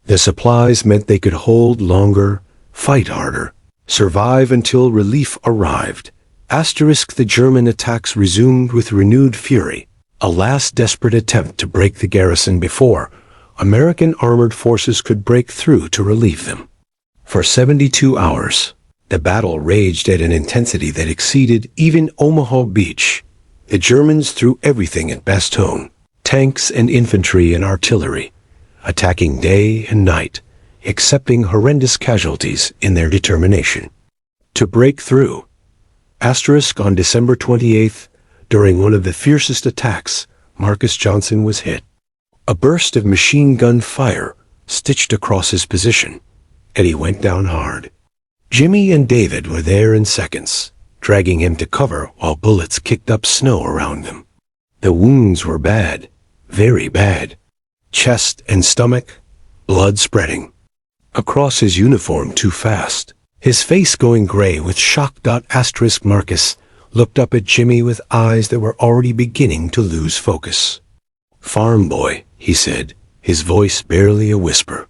The supplies meant they could hold longer, fight harder, survive until relief arrived. The German attacks resumed with renewed fury, a last desperate attempt to break the garrison before American armored forces could break through to relieve them. For 72 hours, the battle raged at an intensity that exceeded even Omaha Beach. The Germans threw everything at Bastogne, tanks and infantry and artillery, attacking day and night, accepting horrendous casualties in their determination to break through. On December 28th, during one of the fiercest attacks, Marcus Johnson was hit. A burst of machine gun fire stitched across his position, and he went down hard. Jimmy and David were there in seconds, dragging him to cover while bullets kicked up snow around them. The wounds were bad, very bad. Chest and stomach, blood spreading. Across his uniform too fast. His face going gray with shock. Marcus looked up at Jimmy with eyes that were already beginning to lose focus. "Farm boy," he said, his voice barely a whisper.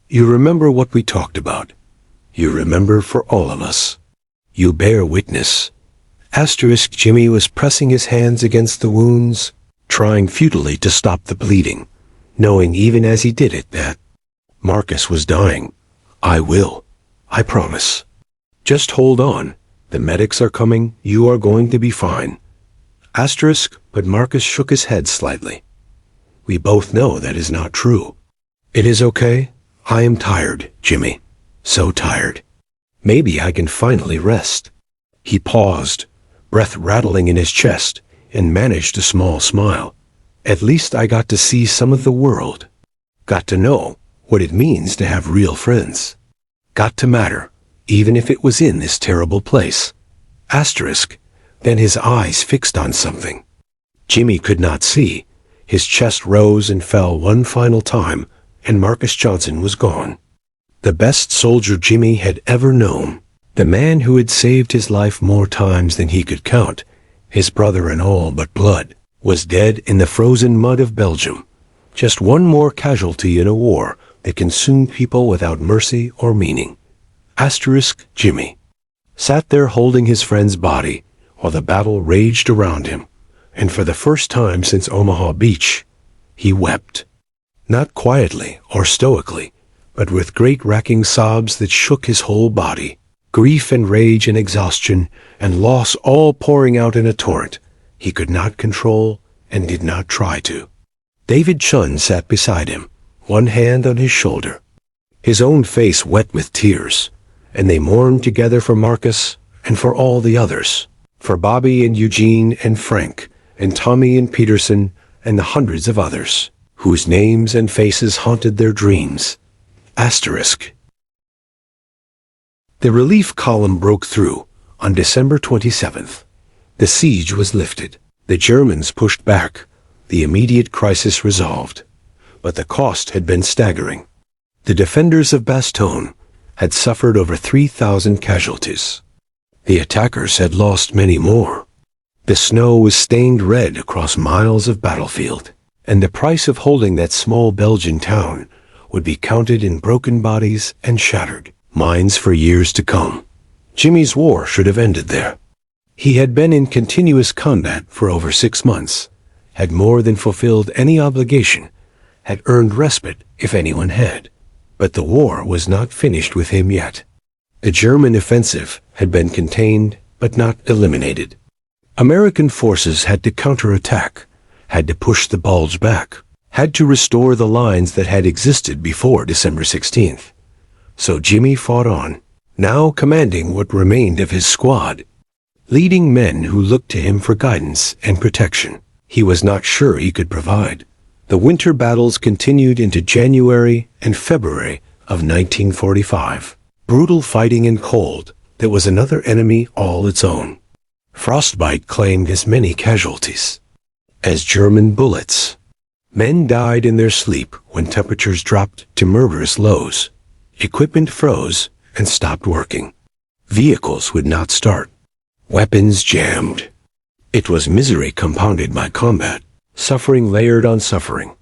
"You remember what we talked about. You remember for all of us. You bear witness." Jimmy was pressing his hands against the wounds, trying futilely to stop the bleeding, knowing even as he did it that Marcus was dying. "I will. I promise. Just hold on. The medics are coming. You are going to be fine." But Marcus shook his head slightly. "We both know that is not true." "It is okay. I am tired, Jimmy. So tired. Maybe I can finally rest." He paused, breath rattling in his chest, and managed a small smile. "At least I got to see some of the world. Got to know what it means to have real friends. Got to matter, even if it was in this terrible place." Then his eyes fixed on something. Jimmy could not see. His chest rose and fell one final time, and Marcus Johnson was gone. The best soldier Jimmy had ever known. The man who had saved his life more times than he could count, his brother in all but blood, was dead in the frozen mud of Belgium. Just one more casualty in a war that consumed people without mercy or meaning. Jimmy sat there holding his friend's body while the battle raged around him, and for the first time since Omaha Beach, he wept. Not quietly or stoically, but with great racking sobs that shook his whole body. Grief and rage and exhaustion and loss all pouring out in a torrent he could not control and did not try to. David Chun sat beside him, one hand on his shoulder, his own face wet with tears, and they mourned together for Marcus and for all the others, for Bobby and Eugene and Frank and Tommy and Peterson and the hundreds of others whose names and faces haunted their dreams. The relief column broke through on December 27th. The siege was lifted. The Germans pushed back. The immediate crisis resolved. But the cost had been staggering. The defenders of Bastogne had suffered over 3,000 casualties. The attackers had lost many more. The snow was stained red across miles of battlefield, and the price of holding that small Belgian town would be counted in broken bodies and shattered minds for years to come. Jimmy's war should have ended there. He had been in continuous combat for over 6 months, had more than fulfilled any obligation, had earned respite if anyone had. But the war was not finished with him yet. The German offensive had been contained but not eliminated. American forces had to counterattack, had to push the Bulge back, had to restore the lines that had existed before December 16th. So Jimmy fought on, now commanding what remained of his squad, leading men who looked to him for guidance and protection he was not sure he could provide. The winter battles continued into January and February of 1945. Brutal fighting and cold that was another enemy all its own. Frostbite claimed as many casualties as German bullets. Men died in their sleep when temperatures dropped to murderous lows. Equipment froze and stopped working. Vehicles would not start. Weapons jammed. It was misery compounded by combat, suffering layered on suffering.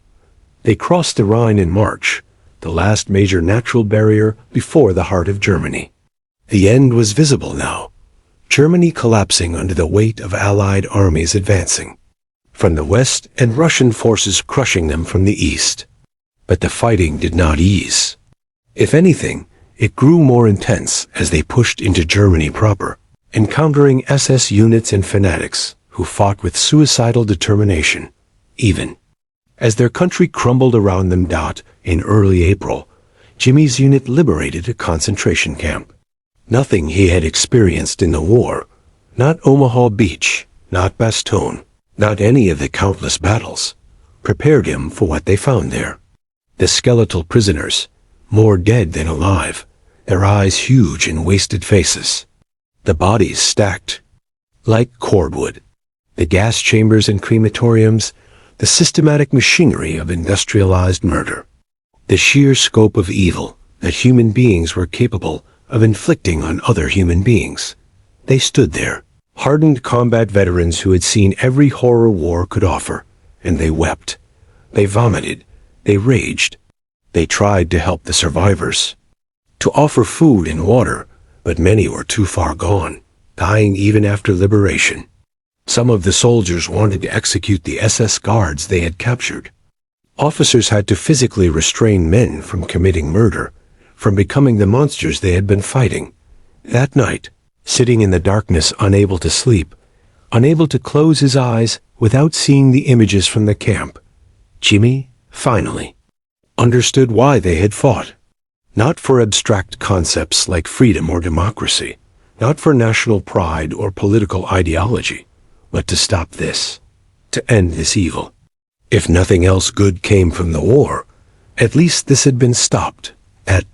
They crossed the Rhine in March, the last major natural barrier before the heart of Germany. The end was visible now. Germany collapsing under the weight of Allied armies advancing from the west and Russian forces crushing them from the east. But the fighting did not ease. If anything, it grew more intense as they pushed into Germany proper, encountering SS units and fanatics who fought with suicidal determination, even as their country crumbled around them. In early April, Jimmy's unit liberated a concentration camp. Nothing he had experienced in the war, not Omaha Beach, not Bastogne, not any of the countless battles, prepared him for what they found there. The skeletal prisoners, more dead than alive, their eyes huge and wasted faces, the bodies stacked like cordwood, the gas chambers and crematoriums, the systematic machinery of industrialized murder, the sheer scope of evil that human beings were capable of inflicting on other human beings. They stood there, hardened combat veterans who had seen every horror war could offer, and they wept. They vomited. They raged. They tried to help the survivors, to offer food and water, but many were too far gone, dying even after liberation. Some of the soldiers wanted to execute the SS guards they had captured. Officers had to physically restrain men from committing murder, from becoming the monsters they had been fighting. That night, sitting in the darkness, unable to sleep, unable to close his eyes without seeing the images from the camp, Jimmy, finally, understood why they had fought. Not for abstract concepts like freedom or democracy, not for national pride or political ideology, but to stop this, to end this evil. If nothing else good came from the war, at least this had been stopped. At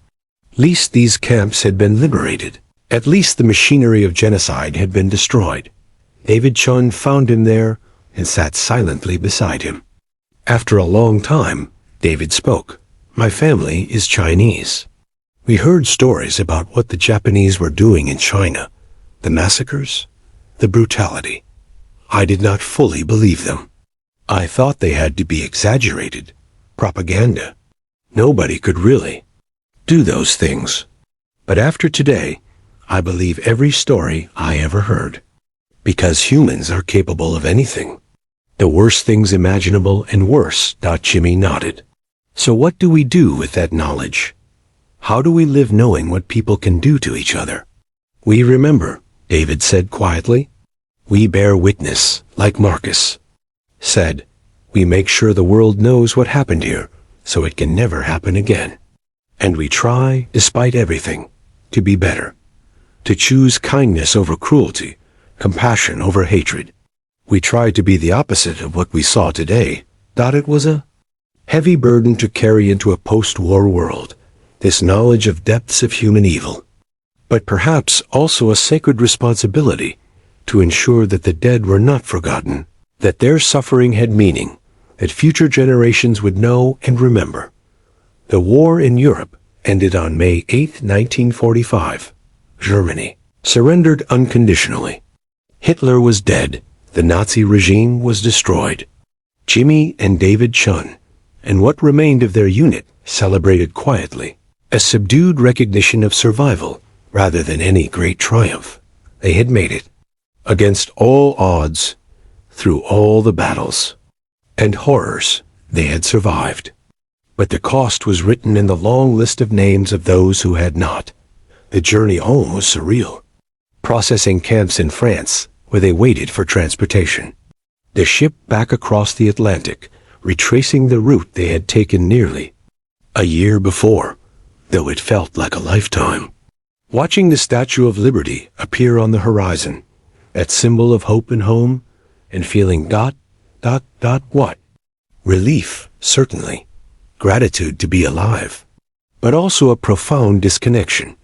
least these camps had been liberated. At least the machinery of genocide had been destroyed. David Chun found him there and sat silently beside him. After a long time, David spoke. "My family is Chinese. We heard stories about what the Japanese were doing in China, the massacres, the brutality. I did not fully believe them. I thought they had to be exaggerated, propaganda. Nobody could really do those things. But after today, I believe every story I ever heard. Because humans are capable of anything. The worst things imaginable and worse." Jimmy nodded. "So what do we do with that knowledge? How do we live knowing what people can do to each other?" "We remember," David said quietly. "We bear witness, like Marcus said. We make sure the world knows what happened here, so it can never happen again. And we try, despite everything, to be better, to choose kindness over cruelty, compassion over hatred. We try to be the opposite of what we saw today." It was a heavy burden to carry into a post-war world, this knowledge of depths of human evil. But perhaps also a sacred responsibility to ensure that the dead were not forgotten, that their suffering had meaning, that future generations would know and remember. The war in Europe ended on May 8, 1945. Germany surrendered unconditionally. Hitler was dead. The Nazi regime was destroyed. Jimmy and David Chun, and what remained of their unit, celebrated quietly, a subdued recognition of survival rather than any great triumph. They had made it, against all odds, through all the battles and horrors. They had survived. But the cost was written in the long list of names of those who had not. The journey home was surreal. Processing camps in France, where they waited for transportation. The ship back across the Atlantic, retracing the route they had taken nearly a year before, though it felt like a lifetime. Watching the Statue of Liberty appear on the horizon, that symbol of hope and home, and feeling what? Relief, certainly. Gratitude to be alive. But also a profound disconnection,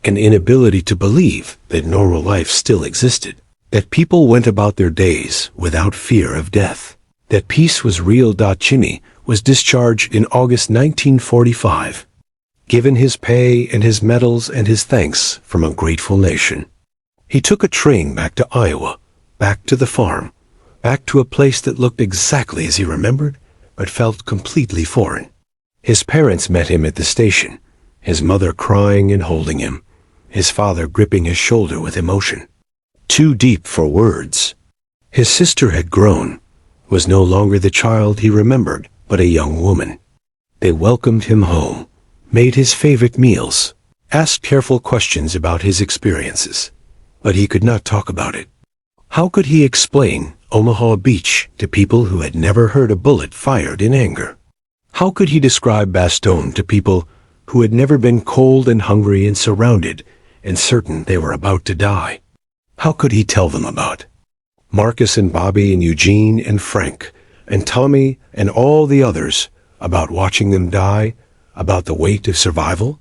an inability to believe that normal life still existed, that people went about their days without fear of death, that peace was real. Jimmy was discharged in August 1945, given his pay and his medals and his thanks from a grateful nation. He took a train back to Iowa, back to the farm, back to a place that looked exactly as he remembered, but felt completely foreign. His parents met him at the station, his mother crying and holding him, his father gripping his shoulder with emotion, too deep for words. His sister had grown, was no longer the child he remembered, but a young woman. They welcomed him home, made his favorite meals, asked careful questions about his experiences, but he could not talk about it. How could he explain Omaha Beach to people who had never heard a bullet fired in anger? How could he describe Bastogne to people who had never been cold and hungry and surrounded and certain they were about to die? How could he tell them about Marcus and Bobby and Eugene and Frank and Tommy and all the others, about watching them die, about the weight of survival?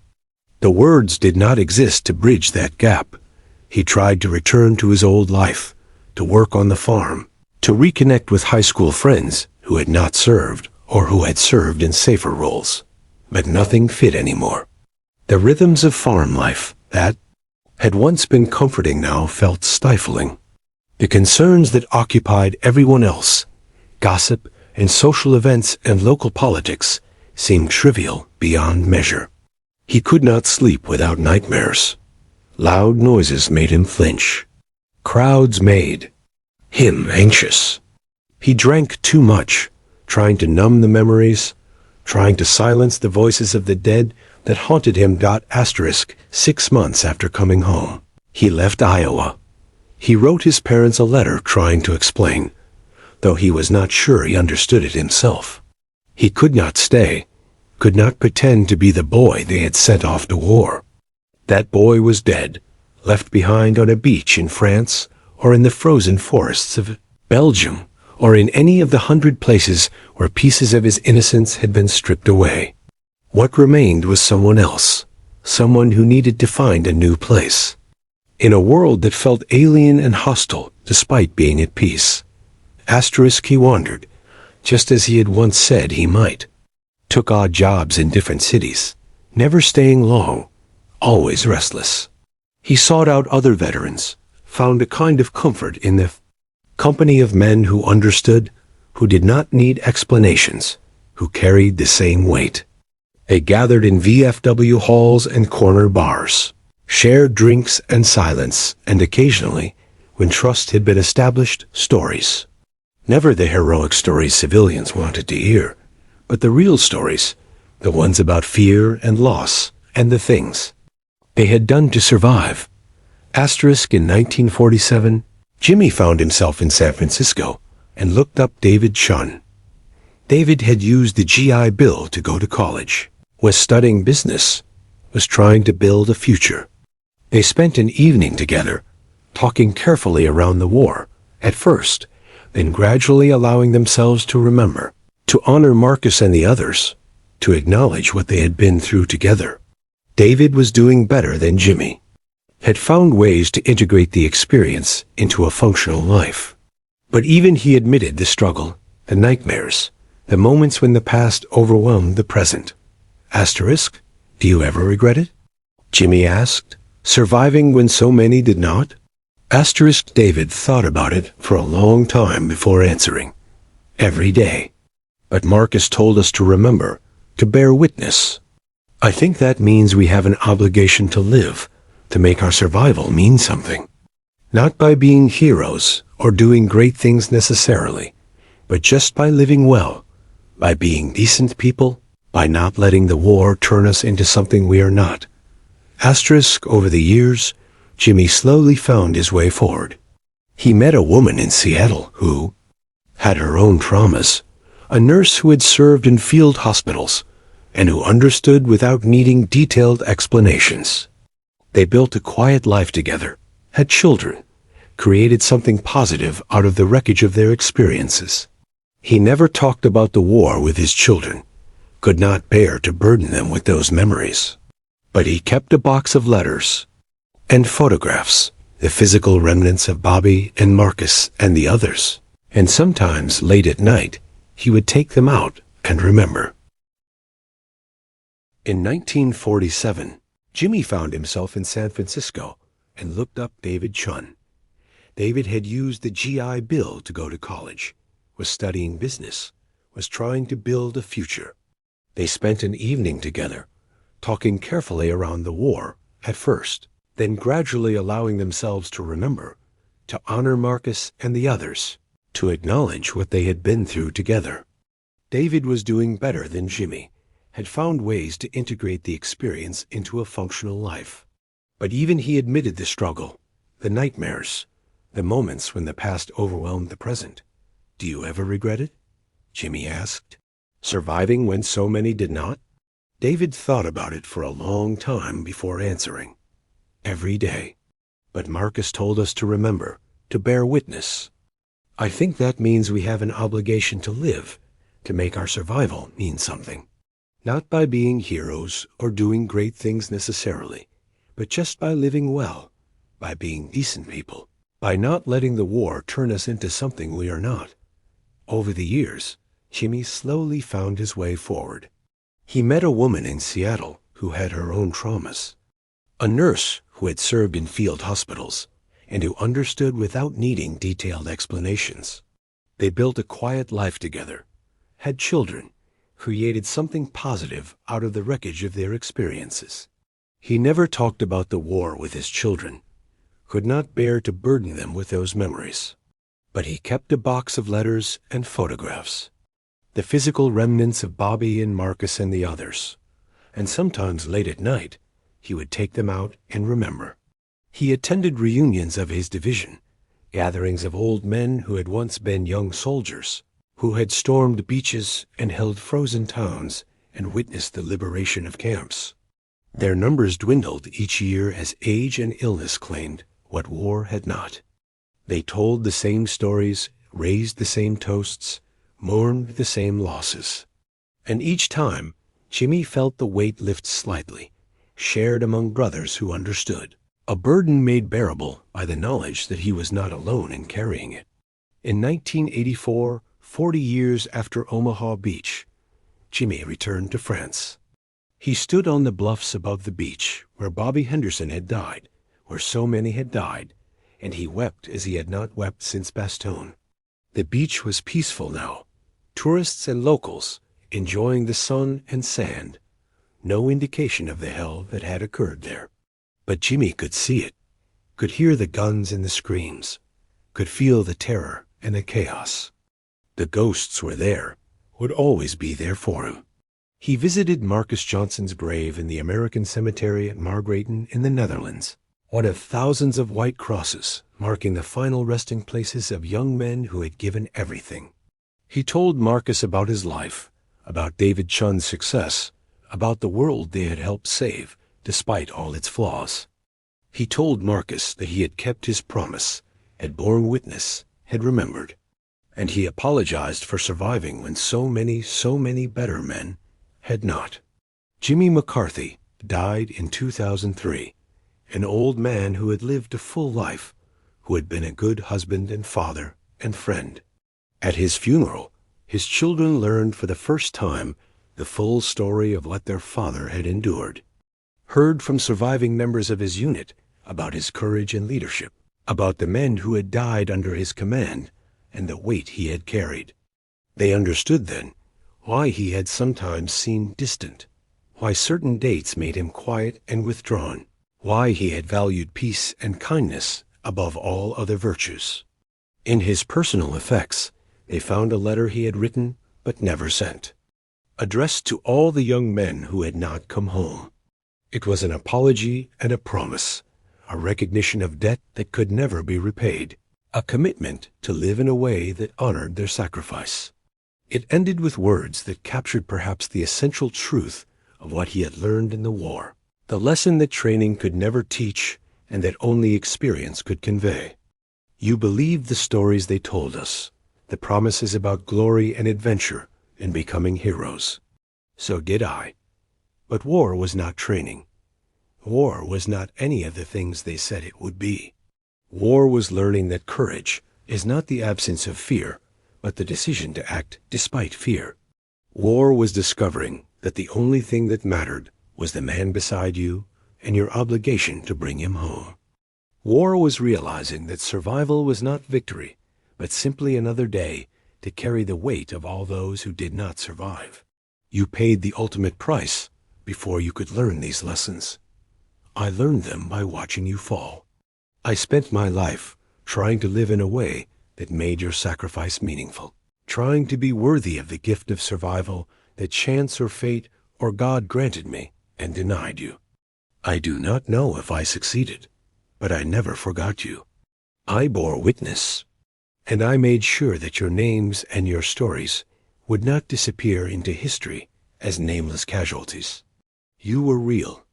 The words did not exist to bridge that gap. He tried to return to his old life, to work on the farm, to reconnect with high school friends who had not served or who had served in safer roles. But nothing fit anymore. The rhythms of farm life that had once been comforting now felt stifling. The concerns that occupied everyone else, gossip and social events and local politics, seemed trivial beyond measure. He could not sleep without nightmares. Loud noises made him flinch. Crowds made him anxious. He drank too much, trying to numb the memories, trying to silence the voices of the dead that haunted him. 6 months after coming home, he left Iowa. He wrote his parents a letter trying to explain, though he was not sure he understood it himself. He could not stay, could not pretend to be the boy they had sent off to war. That boy was dead, left behind on a beach in France or in the frozen forests of Belgium, or in any of the 100 places where pieces of his innocence had been stripped away. What remained was someone else, someone who needed to find a new place. In a world that felt alien and hostile despite being at peace. He wandered, just as he had once said he might. Took odd jobs in different cities, never staying long, always restless. He sought out other veterans, found a kind of comfort in the company of men who understood, who did not need explanations, who carried the same weight. They gathered in VFW halls and corner bars, shared drinks and silence, and occasionally, when trust had been established, stories. Never the heroic stories civilians wanted to hear, but the real stories, the ones about fear and loss, and the things they had done to survive. In 1947, Jimmy found himself in San Francisco and looked up David Chun. David had used the GI Bill to go to college, was studying business, was trying to build a future. They spent an evening together, talking carefully around the war, at first, then gradually allowing themselves to remember, to honor Marcus and the others, to acknowledge what they had been through together. David was doing better than Jimmy, had found ways to integrate the experience into a functional life. But even he admitted the struggle, the nightmares, the moments when the past overwhelmed the present. Do you ever regret it? Jimmy asked, surviving when so many did not? David thought about it for a long time before answering. Every day. But Marcus told us to remember, to bear witness. I think that means we have an obligation to live, to make our survival mean something. Not by being heroes or doing great things necessarily, but just by living well, by being decent people, by not letting the war turn us into something we are not. Over the years, Jimmy slowly found his way forward. He met a woman in Seattle who had her own traumas, a nurse who had served in field hospitals, and who understood without needing detailed explanations. They built a quiet life together, had children, created something positive out of the wreckage of their experiences. He never talked about the war with his children, could not bear to burden them with those memories. But he kept a box of letters and photographs, the physical remnants of Bobby and Marcus and the others, and sometimes late at night, he would take them out and remember. In 1947, Jimmy found himself in San Francisco and looked up David Chun. David had used the GI Bill to go to college, was studying business, was trying to build a future. They spent an evening together, talking carefully around the war, at first, then gradually allowing themselves to remember, to honor Marcus and the others, to acknowledge what they had been through together. David was doing better than Jimmy, had found ways to integrate the experience into a functional life. But even he admitted the struggle, the nightmares, the moments when the past overwhelmed the present. Do you ever regret it? Jimmy asked. Surviving when so many did not? David thought about it for a long time before answering. Every day. But Marcus told us to remember, to bear witness. I think that means we have an obligation to live, to make our survival mean something. Not by being heroes or doing great things necessarily, but just by living well, by being decent people, by not letting the war turn us into something we are not. Over the years, Jimmy slowly found his way forward. He met a woman in Seattle who had her own traumas, a nurse who had served in field hospitals and who understood without needing detailed explanations. They built a quiet life together, had children, created something positive out of the wreckage of their experiences. He never talked about the war with his children, could not bear to burden them with those memories. But he kept a box of letters and photographs, the physical remnants of Bobby and Marcus and the others, and sometimes late at night, he would take them out and remember. He attended reunions of his division, gatherings of old men who had once been young soldiers, who had stormed beaches and held frozen towns and witnessed the liberation of camps. Their numbers dwindled each year as age and illness claimed what war had not. They told the same stories, raised the same toasts, mourned the same losses. And each time, Jimmy felt the weight lift slightly, shared among brothers who understood, a burden made bearable by the knowledge that he was not alone in carrying it. In 1984, 40 years after Omaha Beach, Jimmy returned to France. He stood on the bluffs above the beach where Bobby Henderson had died, where so many had died, and he wept as he had not wept since Bastogne. The beach was peaceful now, tourists and locals enjoying the sun and sand, no indication of the hell that had occurred there. But Jimmy could see it, could hear the guns and the screams, could feel the terror and the chaos. The ghosts were there, would always be there for him. He visited Marcus Johnson's grave in the American cemetery at Margraten in the Netherlands, one of thousands of white crosses marking the final resting places of young men who had given everything. He told Marcus about his life, about David Chun's success, about the world they had helped save, despite all its flaws. He told Marcus that he had kept his promise, had borne witness, had remembered, and he apologized for surviving when so many better men had not. Jimmy McCarthy died in 2003, an old man who had lived a full life, who had been a good husband and father and friend. At his funeral, his children learned for the first time the full story of what their father had endured, heard from surviving members of his unit about his courage and leadership, about the men who had died under his command and the weight he had carried. They understood then why he had sometimes seemed distant, why certain dates made him quiet and withdrawn, why he had valued peace and kindness above all other virtues. In his personal effects, they found a letter he had written but never sent, addressed to all the young men who had not come home. It was an apology and a promise, a recognition of debt that could never be repaid, a commitment to live in a way that honored their sacrifice. It ended with words that captured perhaps the essential truth of what he had learned in the war, the lesson that training could never teach and that only experience could convey. You believed the stories they told us, the promises about glory and adventure and becoming heroes. So did I. But war was not training. War was not any of the things they said it would be. War was learning that courage is not the absence of fear, but the decision to act despite fear. War was discovering that the only thing that mattered was the man beside you and your obligation to bring him home. War was realizing that survival was not victory, but simply another day to carry the weight of all those who did not survive. You paid the ultimate price before you could learn these lessons. I learned them by watching you fall. I spent my life trying to live in a way that made your sacrifice meaningful, trying to be worthy of the gift of survival that chance or fate or God granted me and denied you. I do not know if I succeeded, but I never forgot you. I bore witness, and I made sure that your names and your stories would not disappear into history as nameless casualties. You were real.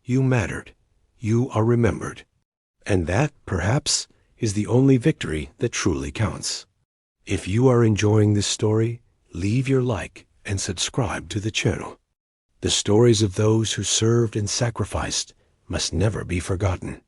You mattered. You are remembered. And that, perhaps, is the only victory that truly counts. If you are enjoying this story, leave your like and subscribe to the channel. The stories of those who served and sacrificed must never be forgotten.